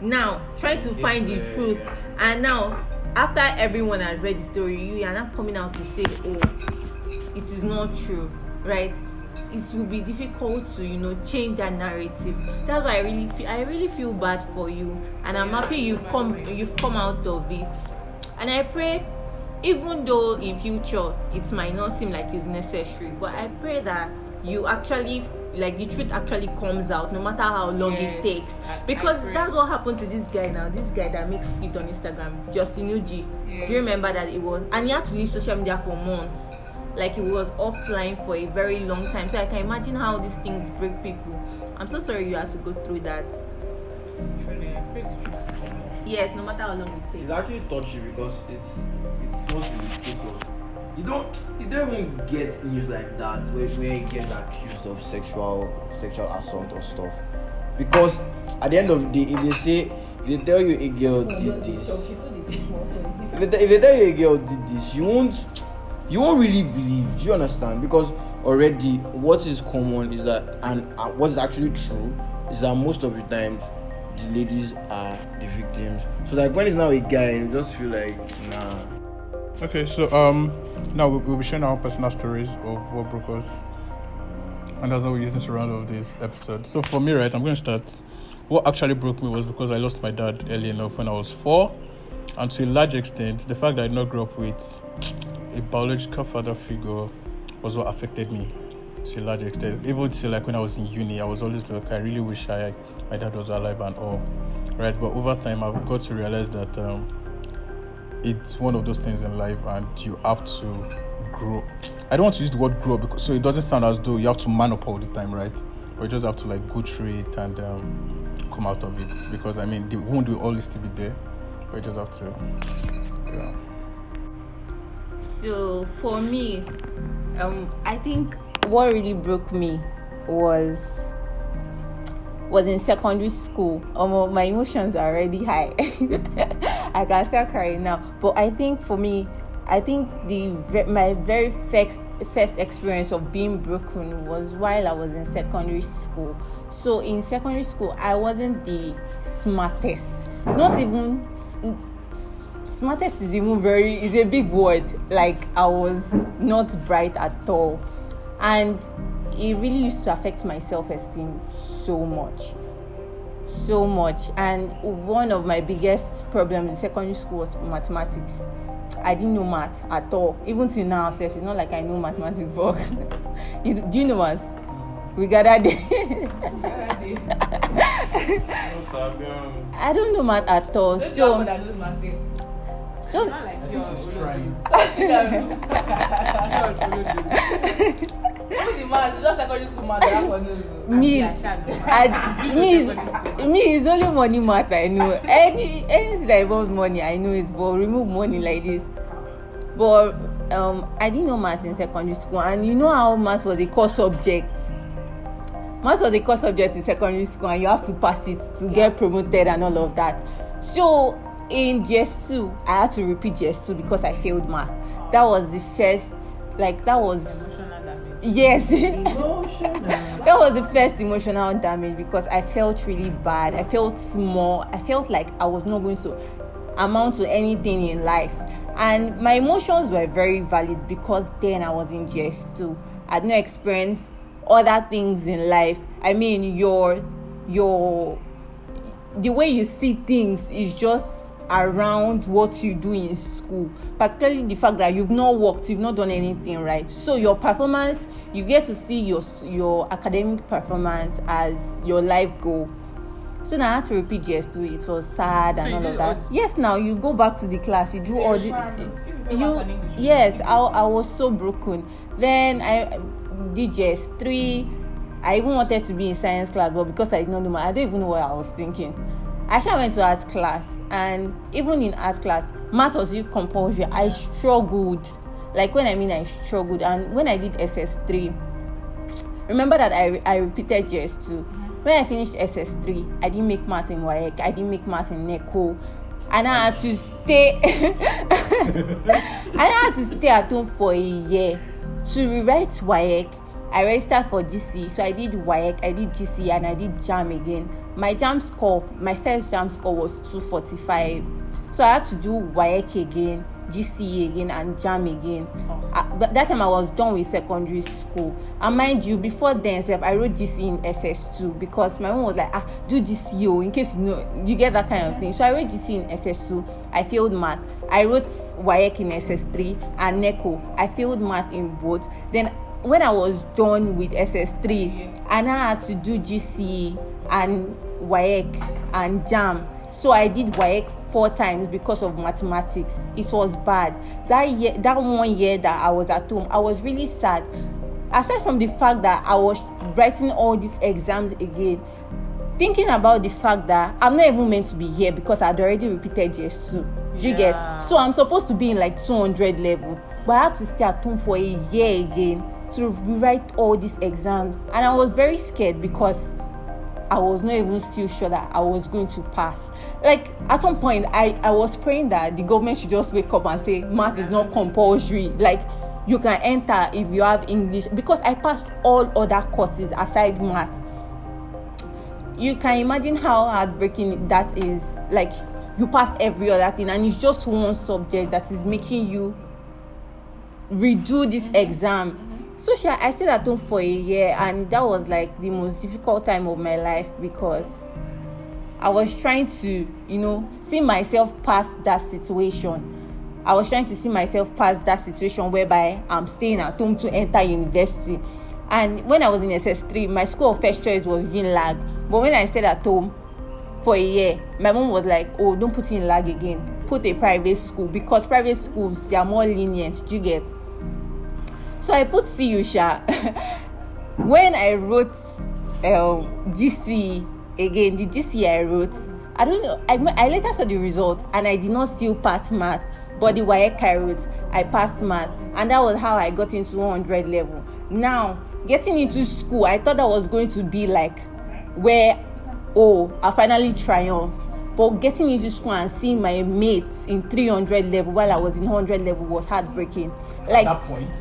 now try to find the truth, and now after everyone has read the story, you are not coming out to say, oh, it is not true, right? It will be difficult to change that narrative. That's why I really feel bad for you, and I'm happy you've come out of it. And I pray, even though in future it might not seem like it's necessary, but I pray that you actually, like, the truth actually comes out, no matter how long it takes. Because that's what happened to this guy now. This guy that makes skit on Instagram, Justin Uji. Do you remember that it was? And he had to leave social media for months. Like, he was offline for a very long time. So I can imagine how these things break people. I'm so sorry you had to go through that. Yes, no matter how long it takes. It's actually touchy, because it's not in the case of you don't even get news like that where you get accused of sexual assault or stuff. Because at the end of the day, if they tell you a girl did this, if they tell you a girl did this, you won't really believe. Do you understand? Because already what is common is that, and what is actually true is that most of the times the ladies are the victims. So like when it's now a guy, you just feel like, nah. Okay, so now we'll be sharing our personal stories of what broke us, and that's how we use this round of this episode. So for me, right, I'm going to start. What actually broke me was because I lost my dad early enough when I was 4, and to a large extent, the fact that I did not grow up with a biological father figure was what affected me to a large extent. Even till like when I was in uni, I was always like, I really wish my dad was alive and all, right? But over time, I've got to realize that it's one of those things in life, and you have to grow. I don't want to use the word grow because so it doesn't sound as though you have to man up all the time, right? But you just have to like go through it and come out of it, because I mean the wound will always still be there, but you just have to, yeah. So for me, I think what really broke me was in secondary school. My emotions are already high. I can start crying now. But I think for me, my very first experience of being broken was while I was in secondary school. So in secondary school, I wasn't the smartest. Not even smartest is a big word. Like, I was not bright at all, and it really used to affect my self-esteem so much. And one of my biggest problems in secondary school was mathematics. I didn't know math at all. Even till now, it's not like I know mathematics, but do you know math? We gathered there. I don't know math at all. So Not like you're trying. Just secondary school math. me is only money math I know. Anything that involves money I know it, but remove money like this. But I didn't know math in secondary school, and you know how math was a core subject. Math was a core subject in secondary school, and you have to pass it to get promoted and all of that. So in GS2, I had to repeat GS2 because I failed math. That was the first, yes. That was the first emotional damage because I felt really bad. I felt small. I felt like I was not going to amount to anything in life. And my emotions were very valid because then I was in GS2. I had no experience other things in life. I mean, the way you see things is just around what you do in school, particularly the fact that you've not worked, you've not done anything, right? So your performance, you get to see your academic performance as your life goal. So now I had to repeat GS2. It was sad and all of that. Yes, now you go back to the class, you do all this. Yes, I was so broken. Then I did GS3. I even wanted to be in science class, but because I did not know, I don't even know what I was thinking. I actually went to art class, and even in art class, math was compulsory. I struggled. Like, when I mean I struggled, and when I did SS3, remember that I repeated GS2. When I finished SS3, I didn't make math in WAEC, I didn't make math in NECO, and I had to stay. At home for a year to rewrite WAEC. I registered for GC, so I did WAEC, I did GC, and I did JAM again. My first JAM score was 245. So I had to do WAEC again, GC again, and JAM again. But that time I was done with secondary school. And mind you, before then, I wrote GC in SS2 because my mom was like, do GC, in case you get that kind of thing. So I wrote GC in SS2. I failed math. I wrote WAEC in SS3 and NECO. I failed math in both. Then when I was done with SS3, I now had to do GC and WAEC and JAM. So I did WAEC 4 times because of mathematics. It was bad. That 1 year that I was at home, I was really sad. Aside from the fact that I was writing all these exams again, thinking about the fact that I'm not even meant to be here because I'd already repeated GS2. Do you get? So I'm supposed to be in like 200 level, but I had to stay at home for a year again to rewrite all these exams, and I was very scared because I was not even still sure that I was going to pass. Like, at some point I was praying that the government should just wake up and say math is not compulsory, like you can enter if you have English, because I passed all other courses aside math. You can imagine how heartbreaking that is. Like, you pass every other thing and it's just one subject that is making you redo this exam. So I stayed at home for a year, and that was like the most difficult time of my life because I was trying to, see myself past that situation. I was trying to see myself past that situation whereby I'm staying at home to enter university. And when I was in SS3, my school of first choice was UNILAG. But when I stayed at home for a year, my mom was like, oh, don't put in lag again. Put a private school, because private schools, they are more lenient. Do you get? So I put CU Sha. When I wrote GC again, the GC I wrote, I don't know, I later saw the result and I did not still pass math. But the WAEC I wrote, I passed math. And that was how I got into 100 level. Now, getting into school, I thought that was going to be like where, I finally triumphed. But getting into school and seeing my mates in 300 level while I was in 100 level was heartbreaking. Like, At that point?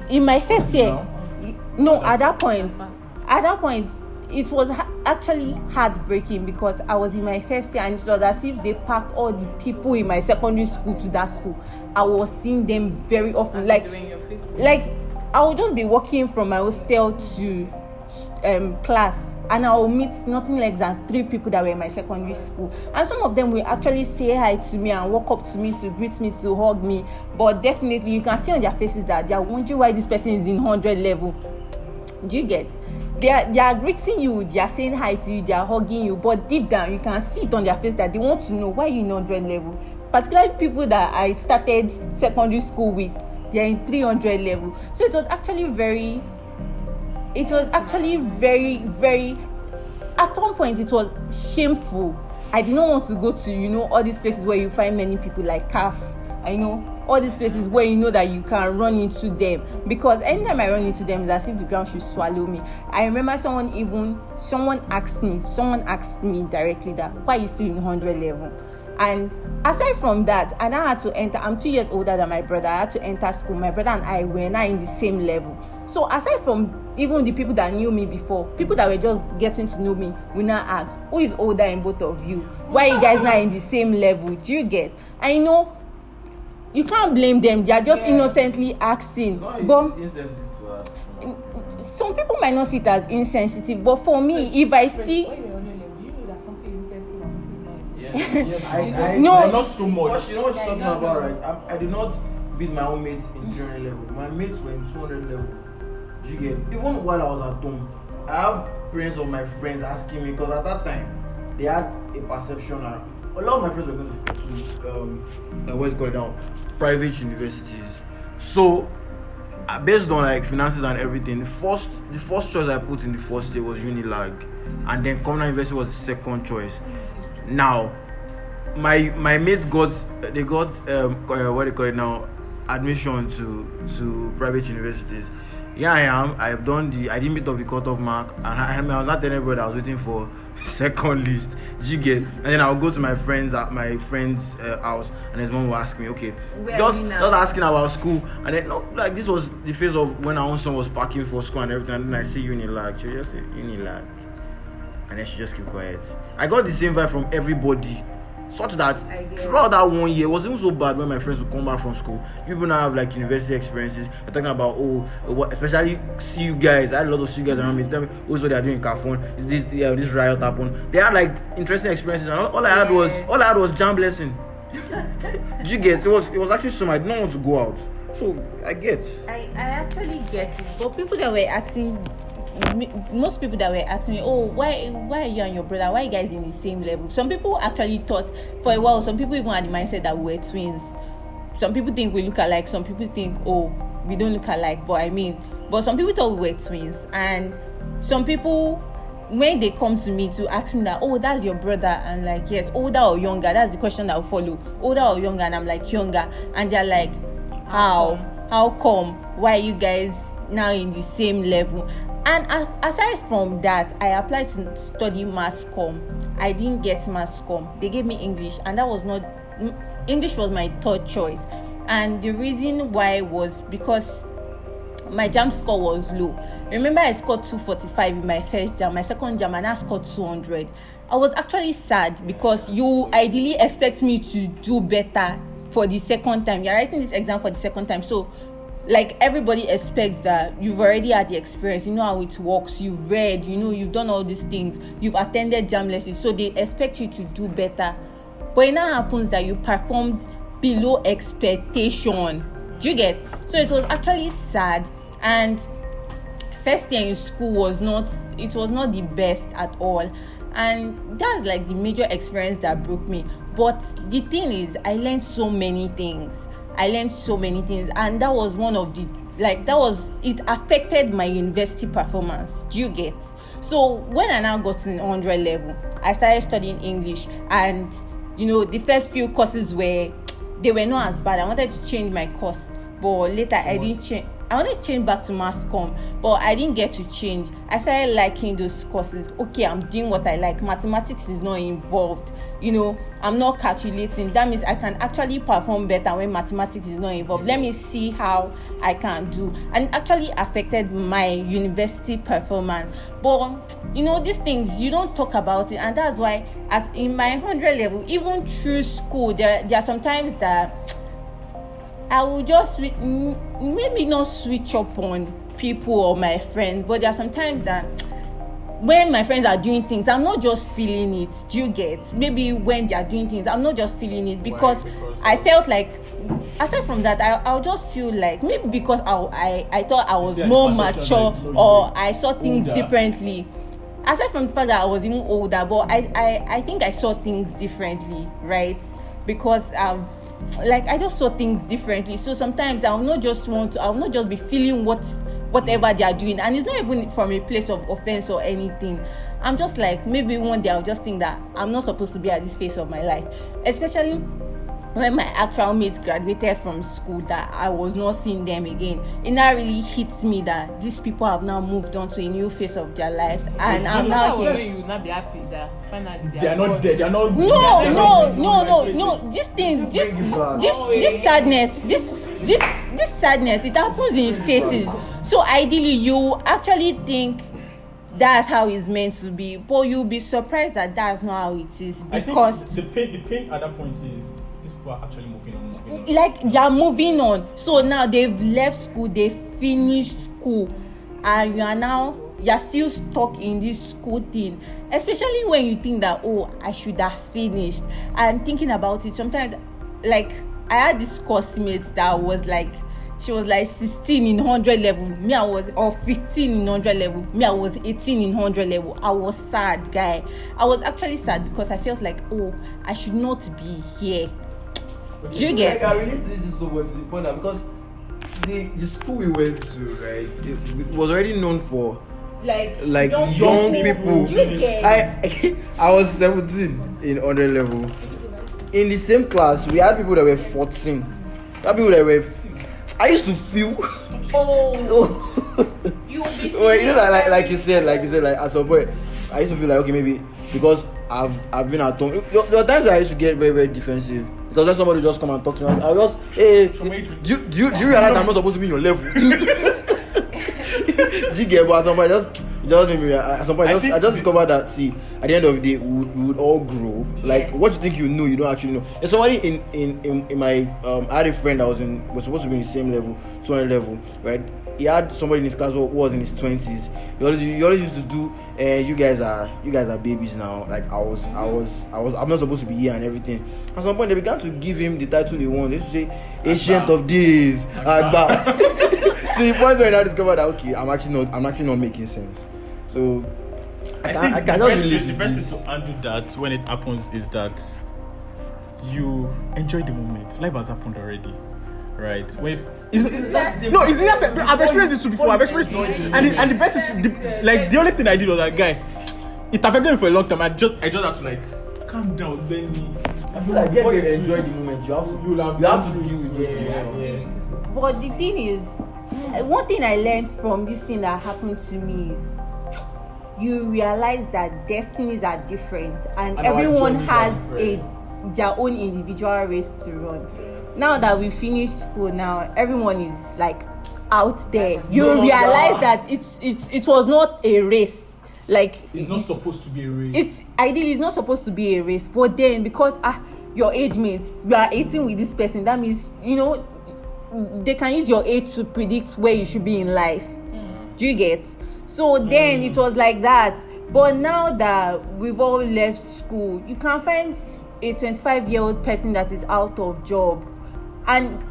In my first year, at that point, it was actually heartbreaking because I was in my first year and it was as if they packed all the people in my secondary school to that school. I was seeing them very often. Like I would just be walking from my hostel to class and I will meet nothing less than 3 people that were in my secondary school. And some of them will actually say hi to me and walk up to me to greet me, to hug me. But definitely you can see on their faces that they are wondering why this person is in 100 level. Do you get? They are greeting you, they are saying hi to you, they are hugging you, but deep down you can see it on their face that they want to know why you're in 100 level. Particularly people that I started secondary school with, they are in 300 level. So it was actually very, very, at one point it was shameful. I did not want to go to, all these places where you find many people like CAF. All these places where you know that you can run into them, because anytime I run into them it's as if the ground should swallow me. I remember someone asked me directly that why are you still in 100 level. And aside from that, and I had to enter, I'm 2 years older than my brother, I had to enter school. My brother and I were now in the same level. So aside from even the people that knew me before, people that were just getting to know me will now ask, who is older in both of you? Why are you guys now in the same level? Do you get? I know you can't blame them, they are just innocently asking. But some people might not see it as insensitive, but for me, if I see no, not so much. You know what she's talking about, right? I did not beat my own mates in 300 level. My mates were in 200 level. Do you get? Even while I was at home, I have parents of my friends asking me, because at that time they had a perception. A lot of my friends were going to what's it called now? Private universities. So based on like finances and everything, the first choice I put in the first year was UNILAG, and then Commonwealth University was the second choice. Now my mates got what they call it now, admission to private universities. Here I am. I didn't meet up the cutoff mark, and I was not telling everybody I was waiting for second list. You get? And then I'll go to my friend's house, and his mom will ask me, okay, just asking about school. And then this was the phase of when our own son was packing for school and everything. And then I see UNILAG. She just say UNILAG, and then she just keep quiet. I got the same vibe from everybody, such that throughout that 1 year, it wasn't so bad when my friends would come back from school. People now have like university experiences. They're talking about especially CU guys. I had a lot of CU guys around me. Tell me what they are doing in Kafon. Is this riot happened? They had like interesting experiences, and all I had was jam blessing. Did you get? It was actually some I did not want to go out. So I get. I actually get it. But people that were asking. Most people that were asking me, why are you and your brother, why are you guys in the same level? Some people actually thought for a while, some people even had the mindset that we were twins. Some people think we look alike, some people think we don't look alike, but some people thought we were twins. And some people, when they come to me to ask me that, that's your brother, I'm like, yes. Older or younger? That's the question that will follow. Older or younger? And I'm like, younger. And they're like, how come? Why are you guys now in the same level? And aside from that, I applied to study mass comm. I didn't get mass comm. They gave me English, and English was my third choice. And the reason why was because my JAMB score was low. Remember, I scored 245 in my first JAMB, my second JAMB, and I scored 200. I was actually sad because you ideally expect me to do better for the second time. You're writing this exam for the second time, so like everybody expects that you've already had the experience, you know how it works, you've read, you know, you've done all these things, you've attended jam lessons, so they expect you to do better. But it now happens that you performed below expectation. Do you get? So it was actually sad, and first year in school was not the best at all, and that's like the major experience that broke me. But the thing is, I learned so many things, and that was one of the, like, it affected my university performance. Do you get? So when I now got in 100 level, I started studying English, and you know, the first few courses were not as bad. I wanted to change my course, but later I didn't change. I wanted to change back to mass comm, but I didn't get to change. I started liking those courses. Okay, I'm doing what I like. Mathematics is not involved. You know, I'm not calculating. That means I can actually perform better when mathematics is not involved. Let me see how I can do. And it actually affected my university performance. But, you know, these things, you don't talk about it. And that's why, as in my 100 level, even through school, there are sometimes that I will just maybe not switch up on people or my friends, but there are sometimes that when my friends are doing things, I'm not just feeling it. Do you get? Maybe when they are doing things, I'm not just feeling it because I felt like, aside from that, I'll just feel like maybe because I thought I was more mature or I saw things differently. Aside from the fact that I was even older, but I think I saw things differently, right? Because I just saw things differently. So sometimes I will not just be feeling whatever they are doing, and it's not even from a place of offense or anything. I'm just like, maybe one day I'll just think that I'm not supposed to be at this phase of my life, especially when my actual mates graduated from school, that I was not seeing them again. It now really hits me that these people have now moved on to a new phase of their lives, and I'm now here. You will not be happy that finally they are not dead. They are not. No. This sadness, it happens in phases. So ideally, you actually think that's how it's meant to be, but you'll be surprised that that's not how it is, because the pain at that point is these people are actually moving on. Like, they are moving on. So now they've left school, they finished school, and you're still stuck in this school thing, especially when you think that, oh, I should have finished. And thinking about it, sometimes, like, I had this course mate that was like, she was like 16 in 100 level, me I was, or 15 in 100 level, me I was 18 in 100 level. I was sad, guy. I was actually sad because I felt like, oh, I should not be here. Okay. Do you get? Like, I relate to this so much to the point that because the school we went to, right, it was already known for like young people. Do you get? I was 17 in 100 level. In the same class, we had people that were 14. That people that were. I used to feel. You well, you know that, like you said, like at some point, I used to feel like, okay, maybe because I've been at home. There were times that I used to get very, very defensive because when somebody just come and talk to me, I was just, hey, do you realize I'm not supposed to be in your level? Do you get? But at some point, just made me. At some point, I just discovered that. See, at the end of the day, we would all grow. Like, what you think you know, you don't actually know. There's somebody in my I had a friend that was supposed to be in the same level, 200 level, right? He had somebody in his class who was in his 20s. He always used to do, you guys are babies now. Like I'm not supposed to be here and everything. At some point, they began to give him the title they want. They used to say, Ancient of Days, Agba. To the point where I now discovered that, okay, I'm actually not making sense. So I can't just relate the best way to undo that when it happens is that you enjoy the moment. Life has happened already, right? I've experienced it too before. I've experienced it, and the best the only thing I did was like, guy, it affected me for a long time. I just had to like calm down, then I feel like before you enjoy the moment, you have to deal with this. But the thing is, one thing I learned from this thing that happened to me is, you realize that destinies are different, and everyone has their own individual race to run. Now that we finished school, now everyone is like out there. You realize that it was not a race. Like, it's not supposed to be a race. It's ideally it's not supposed to be a race, but then because your age mate, you are 18 with this person, that means, you know, they can use your age to predict where you should be in life. Do you get? So then it was like that. But now that we've all left school, you can find a 25-year-old person that is out of job, and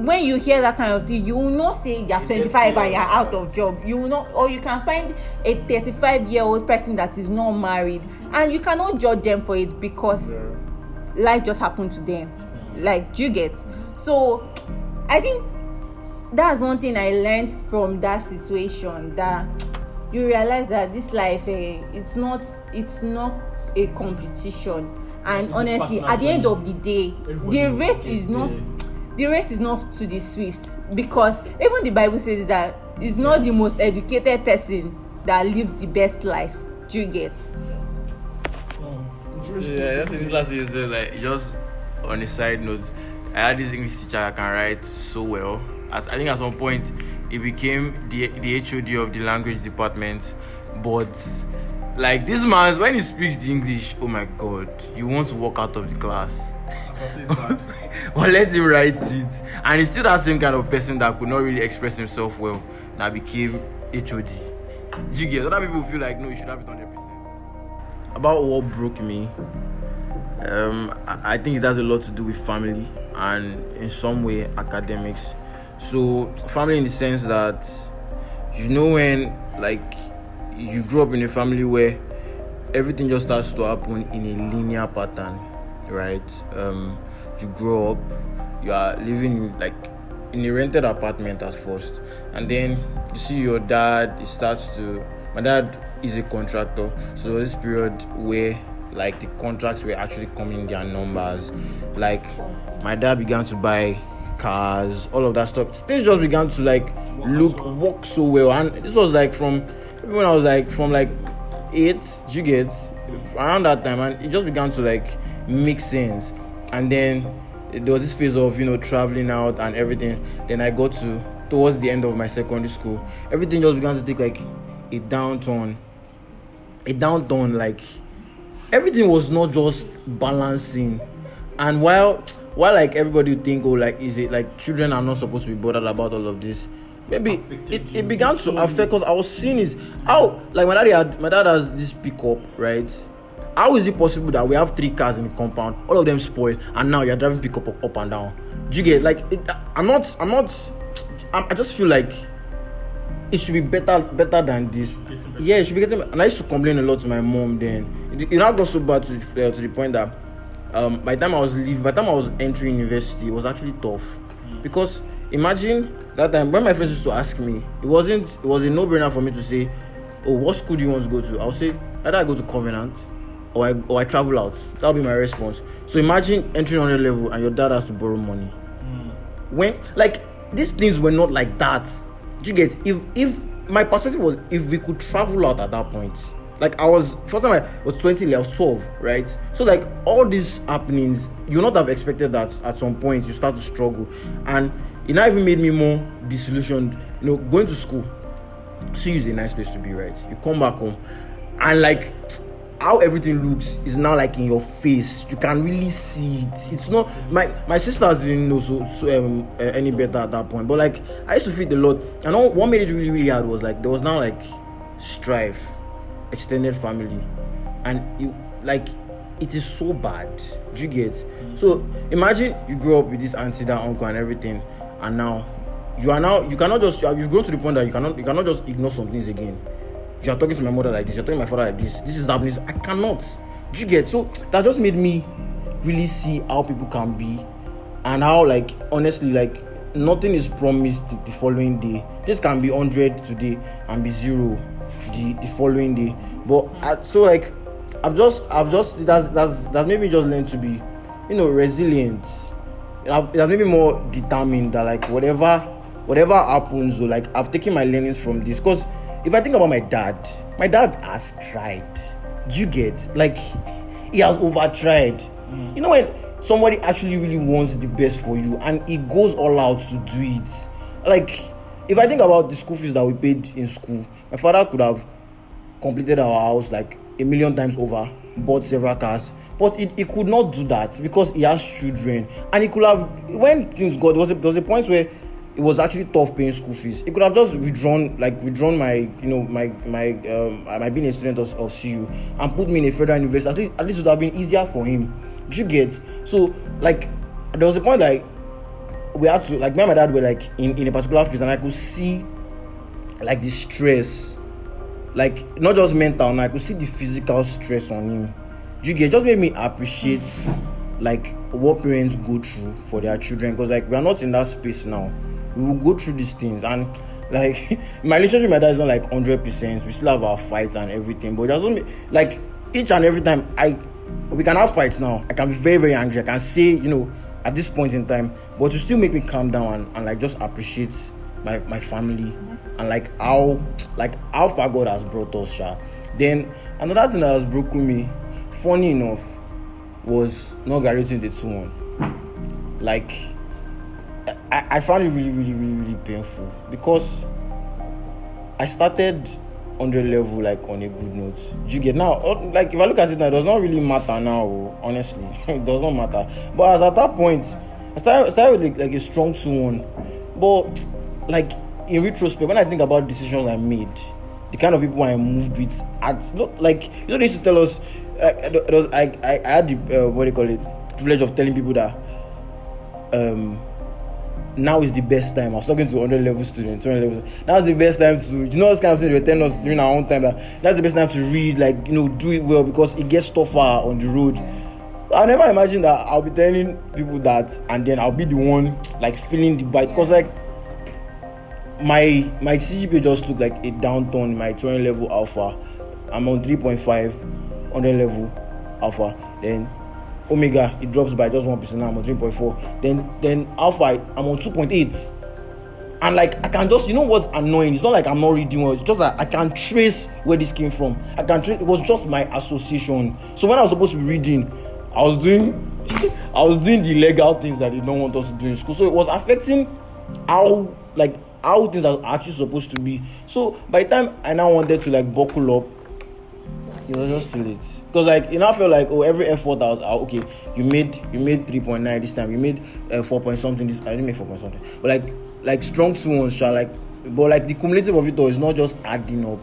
when you hear that kind of thing, you will not say you're 25 and you're out of job. You will not. Or you can find a 35-year-old person that is not married, and you cannot judge them for it because life just happened to them. Like, do you get? So I think that's one thing I learned from that situation, that you realize that this life, it's not a competition. And honestly, at the end of the day, the race is not to the swift, because even the Bible says that it's not the most educated person that lives the best life. Do you get? Yeah, this last thing you said, like, just on a side note, I had this English teacher that can write so well. I think at some point he became the HOD of the language department, but like, this man, when he speaks the English, oh my god, you want to walk out of the class. But let him write it, and he's still that same kind of person that could not really express himself well, that became HOD. You get? Other people feel like, no, you should have it 100%. About what broke me, I think it has a lot to do with family and in some way academics. So family, in the sense that, you know, when like you grew up in a family where everything just starts to happen in a linear pattern, right? You grow up, you are living in a rented apartment at first, and then you see your dad. My dad is a contractor, so there was this period where like the contracts were actually coming in their numbers. Like, my dad began to buy cars, all of that stuff. Things just began to work so well, and this was like from when I was from 8, you get, around that time, and it just began to make sense. And then there was this phase of traveling out and everything. Then I got towards the end of my secondary school, everything just began to take a downturn. Everything was not just balancing. And while everybody would think, is it children are not supposed to be bothered about all of this, maybe it began to affect, because I was seeing it. How, my dad has this pickup, right? How is it possible that we have 3 cars in the compound, all of them spoiled, and now you're driving pickup up and down? Do you get? I just feel like it should be better than this. Yeah, it should be getting. And I used to complain a lot to my mom then. It now got so bad to the point that by the time I was entering university, it was actually tough. Because imagine that time when my friends used to ask me, it was a no-brainer for me to say, oh, what school do you want to go to? I'll say either I go to Covenant or I travel out. That'll be my response. So imagine entering on a level and your dad has to borrow money. When these things were not like that. Do you get? If my perspective was, if we could travel out at that point, first time I was 20, I was 12, right? So all these happenings, you would not have expected that at some point you start to struggle, and it now even made me more disillusioned. Going to school, see, is a nice place to be, right? You come back home, and how everything looks is now in your face. You can really see it. It's not my sisters didn't know so any better at that point, but I used to feel a lot. And what made it really, really hard was there was now strife, extended family, and it is so bad. Do you get? So imagine you grow up with this auntie, that uncle, and everything, and now you cannot just, you've grown to the point that you cannot just ignore some things again. You're talking to my mother like this, you're talking to my father like this is happening. I cannot. Do you get? So that just made me really see how people can be, and how honestly nothing is promised the following day. This can be 100 today and be 0 the following day. But that's made me just learn to be resilient. It has made me more determined that whatever happens, I've taken my learnings from this. Because if I think about my dad has tried. Do you get? He has over-tried. When somebody actually really wants the best for you and he goes all out to do it. If I think about the school fees that we paid in school, my father could have completed our house 1 million times over bought several cars, but he could not do that because he has children, and he could have, when things got, there was a point where it was actually tough paying school fees. He could have just withdrawn my my being a student of CU and put me in a federal university. At least it would have been easier for him. Do you get? So like there was a point like we had to, like, me and my dad were like in a particular phase, and I could see like the stress, like not just mental, and I could see the physical stress on him. Do you get? It just made me appreciate like what parents go through for their children, because like we are not in that space now. We will go through these things, and like my relationship with my dad is not like 100%. We still have our fights and everything, but just like each and every time we can have fights now. I can be very, very angry. I can say, at this point in time, but to still make me calm down and like just appreciate my family and like how far God has brought us. Then another thing that has broken me, funny enough, was not graduating the 2-1. Like I found it really, really, really, really painful because I started 100 level like on a good note. Do you get? Now, like if I look at it now, it does not really matter now, honestly. It does not matter. But as at that point, I started with like a strong 2-1. But like in retrospect, when I think about decisions I made, the kind of people I moved with, they used to tell us, I had the privilege of telling people that now is the best time. I was talking to 100 level students, 200 level. Now's the best time to, those kind of things they were telling us during our own time. That's the best time to read, do it well, because it gets tougher on the road. I never imagined that I'll be telling people that, and then I'll be the one like feeling the bite, because like my CGPA just took like a downturn in my 200 level alpha. I'm on 3.5, 100 level alpha. Then Omega, it drops by just 1%. Now I'm on 3.4. Then Alpha, I'm on 2.8. And like I can just, what's annoying? It's not like I'm not reading well. It's just that I can trace where this came from. I can trace. It was just my association. So when I was supposed to be reading, I was doing the illegal things that they don't want us to do in school. So it was affecting how things are actually supposed to be. So by the time I now wanted to like buckle up, it was just too late. Because like I felt like every effort I was okay, you made 3.9 this time, you made 4 point something this. I didn't make 4 point something, but like strong 2-1, but like the cumulative of it all is not just adding up.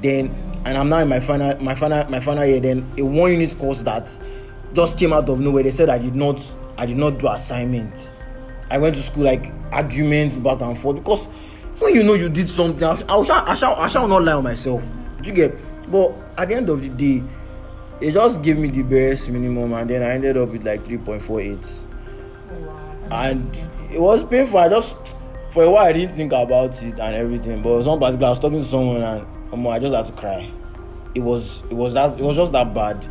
Then and I'm now in my final year. Then a 1 unit course that just came out of nowhere. They said I did not do assignment. I went to school like arguments back and forth, because when you did something, I shall not lie on myself. Did you get? But at the end of the day, it just gave me the barest minimum, and then I ended up with like 3.48. Wow. And it was painful. For a while I didn't think about it and everything, but it was one particular, I was talking to someone and I just had to cry. It was just that bad.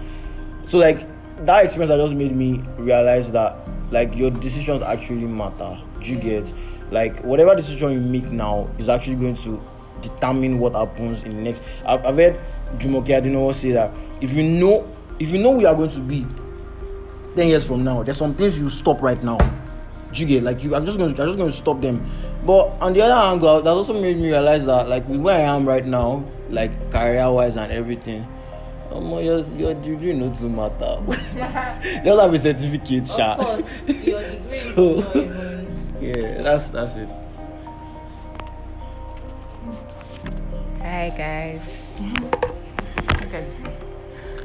So like that experience that just made me realize that like your decisions actually matter. Do you get? Like whatever decision you make now is actually going to determine what happens in the next. I've heard Jumoke Adinowo say that if you know where you are going to be 10 years from now, there's some things you stop right now. Do you get? Like I'm just going to stop them. But on the other angle, that also made me realize that like with where I am right now, like career wise and everything, your degree not to matter. Just have a certificate, Of course, your degree So, is not even. yeah, that's it. Hi guys. Okay.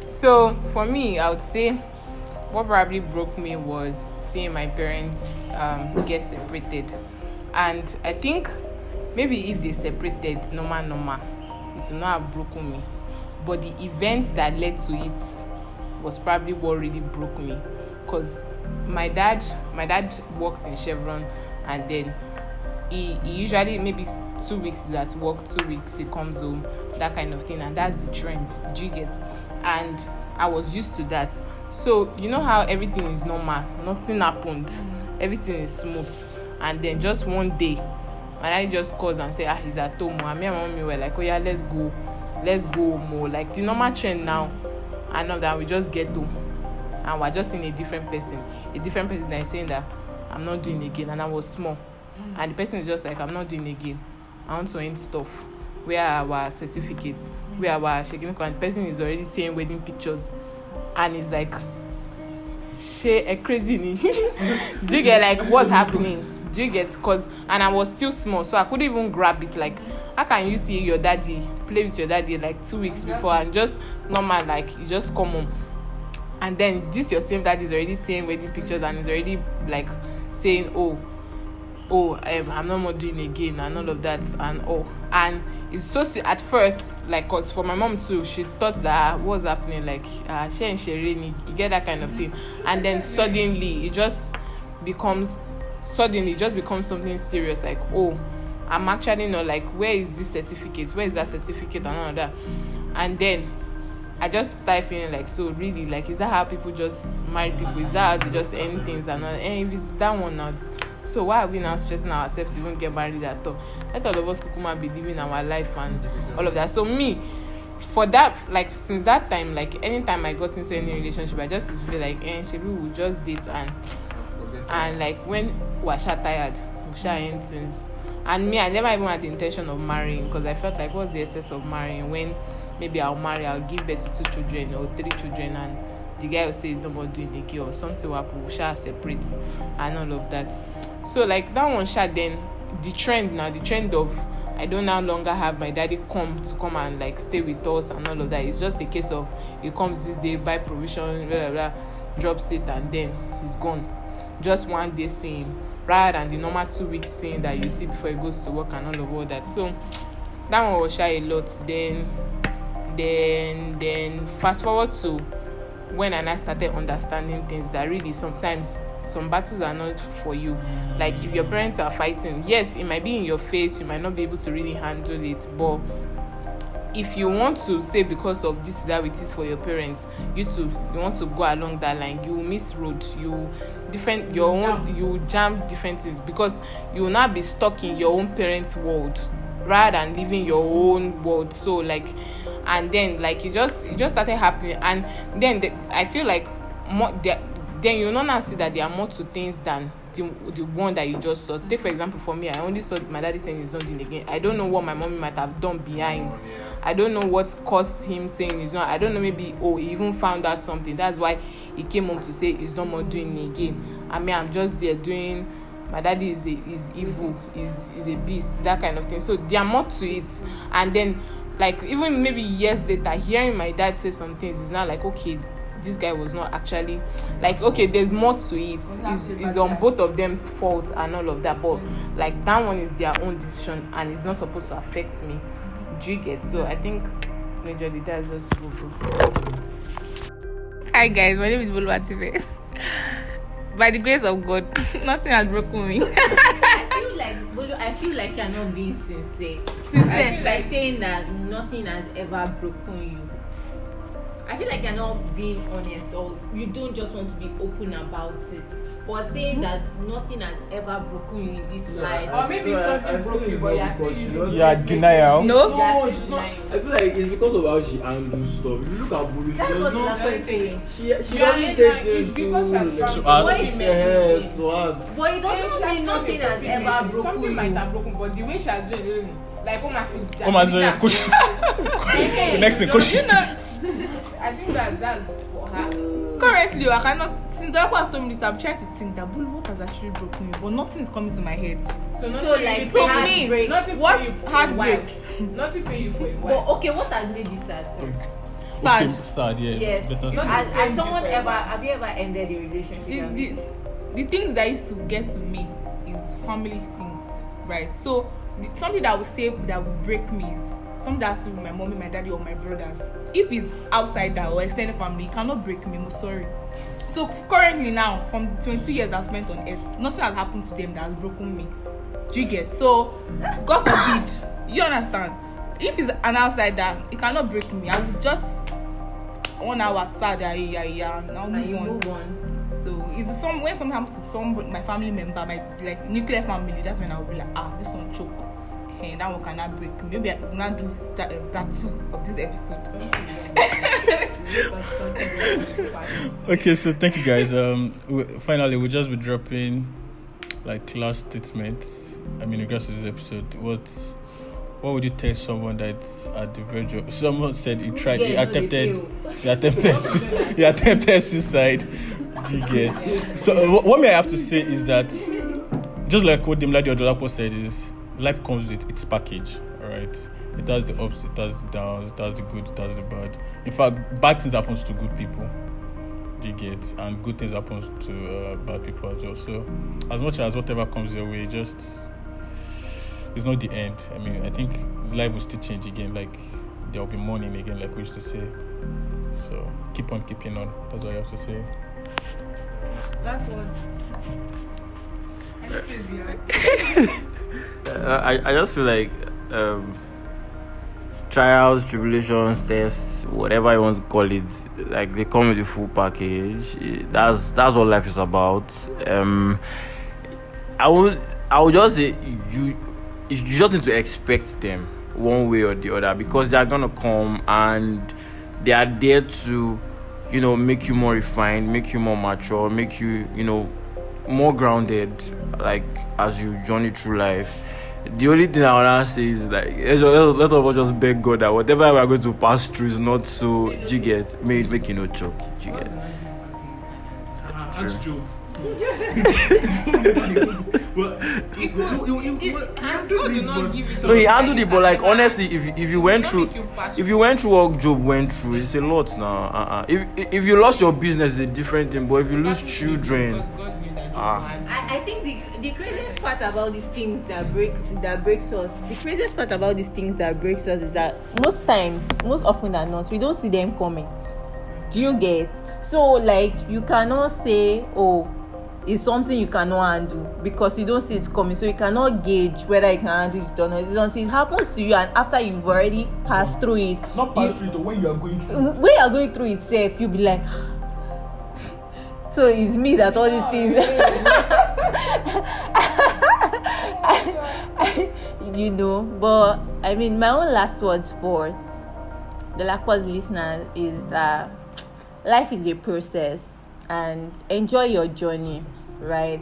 So for me, I would say what probably broke me was seeing my parents get separated, and I think maybe if they separated normal, it would not have broken me, but the events that led to it was probably what really broke me, because my dad works in Chevron, and then he usually maybe 2 weeks is at work, 2 weeks he comes home, that kind of thing, and that's the trend. Do you get? And I was used to that. So you know how everything is normal, nothing happened, everything is smooth, and then just one day and I just calls and say he's at home, and me and my mommy were like, oh yeah, let's go more, like the normal trend now. And now that we just get home and we're just seeing a different person that is saying that I'm not doing again, and I was small, and the person is just like, I'm not doing again, I want to end stuff. Where are our certificates? Where are our shaking? And the person is already saying wedding pictures and it's like, she a crazy me. Do you get like what's happening? Do you get? Cause and I was still small, so I couldn't even grab it. Like, how can you see your daddy play with your daddy like 2 weeks before and just normal, like you just come home, and then this your same daddy is already taking wedding pictures and is already like saying, I'm not more doing again and all of that, and it's so at first, like, cause for my mom too, she thought that what's happening, like she and Shereni, you get that kind of thing, and then suddenly it just becomes something serious, like, I'm actually not, like, where is this certificate, where is that certificate and all of that, and then I just started feeling like, so really, like, is that how people just marry people, is that how they just end things and all, and if it's that one now, so why are we now stressing ourselves to even get married at all? Let all of us kukuma be living our life and all of that. So me, for that, like, since that time, like, anytime I got into any relationship, I just feel like, Shebi will just date and like, when we're tired, we shall end things. And me, I never even had the intention of marrying, because I felt like, what's the essence of marrying when maybe I'll marry, I'll give birth to 2 children or 3 children, and the guy will say he's no more doing the girl, or something will happen, we shall separate and all of that. So like that one shot, then the trend of I don't no longer have my daddy come and like stay with us and all of that. It's just a case of he comes this day, buy provision, blah, blah, blah, drops it, and then he's gone. Just one day seeing, rather than the normal 2 weeks seeing that you see before he goes to work and all of that. So that one was shy a lot. Then fast forward to when I started understanding things that really sometimes some battles are not for you. Like, if your parents are fighting, yes, it might be in your face, you might not be able to really handle it, but if you want to say because of this is how it is for your parents, you want to go along that line, you will miss road, you jam different things, because you will not be stuck in your own parents' world rather than living your own world. So like, and then like it just started happening, and then I feel like then you know now see that there are more to things than the one that you just saw. Take for example, for me, I only saw my daddy saying he's not doing again. I don't know what my mommy might have done behind. I don't know what caused him saying he's not. I don't know, maybe he even found out something. That's why he came home to say he's no more doing it again. I mean, I'm just there doing. My daddy is evil, is a beast, that kind of thing. So there are more to it. And then like even maybe years later, hearing my dad say some things is now like, okay, this guy was not actually, like, okay, there's more to it. It's on both of them's fault and all of that, but like that one is their own decision and it's not supposed to affect me. Do you get? So I think majorly that's just Hi guys, my name is Boluwatife. By the grace of God, nothing has broken me. I feel like you're not being sincere. I feel like saying that nothing has ever broken you. I feel like you're not being honest, or you don't just want to be open about it. But saying that nothing has ever broken you in this life. Or maybe something broke you, but you are denial. No, she's not. I feel like it's because of how she handles stuff. If you look at Bulu, she does not. She doesn't take things to heart. But it doesn't mean nothing has ever broken something you. might have broken, but the way she has done it, like next thing, I think that's for her. Currently, I cannot. Since the was told me this, I'm trying to think that what has actually broken me, but nothing is coming to my head. So me, nothing what for you heartbreak? Nothing for you for a while. But okay, what has made you sad? Sad. Sad, yeah. Yes. Has someone have you ever ended a relationship? The things that used to get to me is family things, right? So something that would say that would break me is something that has to do with my mommy, my daddy, or my brothers. If it's outside that or extended family, it cannot break me. I'm sorry. So currently now, from 22 years I've spent on earth, nothing has happened to them that has broken me. Do you get? So God forbid, you understand? If it's an outsider, it cannot break me. I would just 1 hour sad, now move on. So it's when something happens to my family member, my like nuclear family, that's when I'll be like, this one choke. And that one cannot break me. Maybe I will not do that part 2 of this episode. Okay, so thank you guys. Finally, we'll just be dropping like last statements. I mean, regards to this episode, what would you tell someone that's at the verge of? Someone said he attempted suicide. Do you get? So what may I have to say is that, just like what Demladi Odolapo said, is life comes with its package. All right, it has the ups, it has the downs, it has the good, it has the bad. In fact, bad things happens to good people. Do you get? And good things happens to bad people as well. So as much as whatever comes your way, just it's not the end. I mean, I think life will still change again. Like there will be morning again, like we used to say. So keep on keeping on. That's what I have to say. That's one. I just feel like trials, tribulations, tests, whatever you want to call it, like they come with the full package. That's what life is about. I would just say you just need to expect them one way or the other, because they are gonna come and they are there to, make you more refined, make you more mature, make you, more grounded, like as you journey through life. The only thing I want to say is like, let of us just beg God that whatever we are going to pass through is not so, you get, make you not choke, you get. That's true. No, he handled it, but like honestly, if you went through what Job went through, it's a lot now. If you lost your business, it's a different thing. But if you lose children, I think the craziest part about these things that breaks us, is that most often than not, we don't see them coming. Do you get? So like you cannot say, oh, it's something you cannot handle because you don't see it coming, so you cannot gauge whether you can handle it or not. It's until it happens to you and after you've already passed through it. Not passed through it, but when you are going through it. When you are going through itself, you'll be like, so it's me that all these things but I mean, my own last words for the Lakwas listeners is that life is a process, and enjoy your journey, right?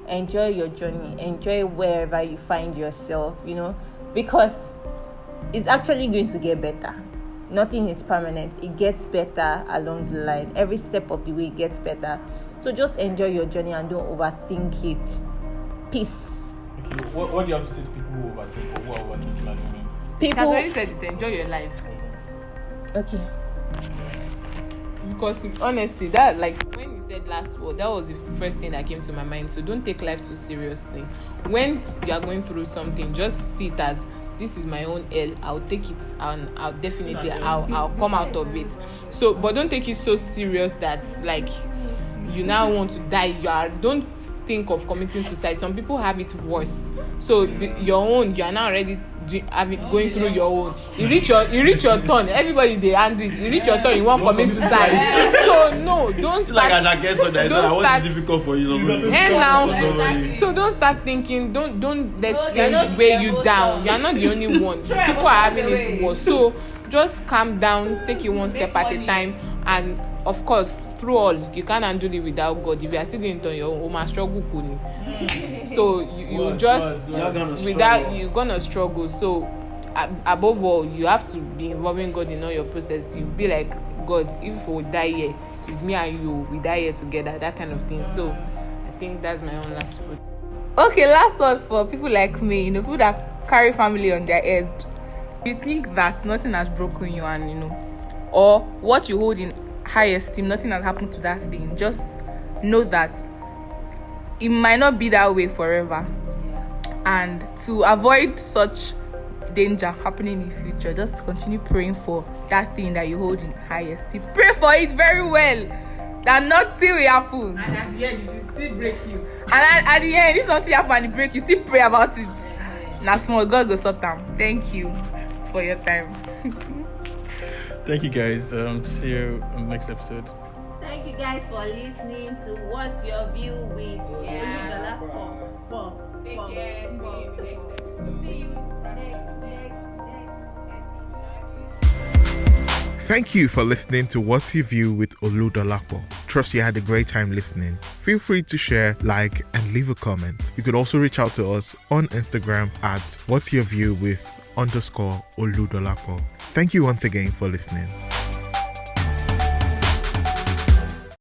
Enjoy your journey, enjoy wherever you find yourself, because it's actually going to get better. Nothing is permanent. It gets better along the line. Every step of the way it gets better. So just enjoy your journey and don't overthink it. Peace. Okay. What do you have to say to people who overthink or who are overthinking at the moment? I've already said it. Enjoy your life. Okay. Because honestly, that, like when you said last word, that was the first thing that came to my mind. So don't take life too seriously. When you are going through something, just see it as, this is my own L. I'll take it and I'll definitely I'll come out of it. So, but don't take it so serious that like you now want to die. Don't think of committing suicide. Some people have it worse. So your own, you are now already going through your own. You reach your turn. Everybody they handle it. You reach your turn. You want to commit suicide. So no, don't start. Like I guess so that it's difficult for you. And now, so don't start thinking. Don't let things weigh you down. You are not the only one. People are having it worse. So just calm down. Take it one step at a time. And of course, through all, you can't handle it without God. If you are still doing it on your own, struggle. So you're gonna struggle. So above all, you have to be involving God in all your process. You be like, God, if we die here, it's me and you. We die here together. That kind of thing. So I think that's my own last word. Okay, last word for people like me. People that carry family on their head. You think that nothing has broken you, and or what you hold in high esteem, nothing has happened to that thing. Just know that it might not be that way forever, and to avoid such danger happening in the future, just continue praying for that thing that you hold in high esteem. Pray for it very well, that nothing will happen. And at the end, if you still break you, and at the end, if something happen and it break you, still pray about it. Now small, God go sort them. Thank you for your time. Thank you guys. See you on the next episode. Thank you guys for listening to What's Your View with take care. See you next. Thank you for listening to What's Your View with Oludolapo. Trust you had a great time listening. Feel free to share, like, and leave a comment. You could also reach out to us on Instagram at What's Your View with _Oludolapo. Thank you once again for listening.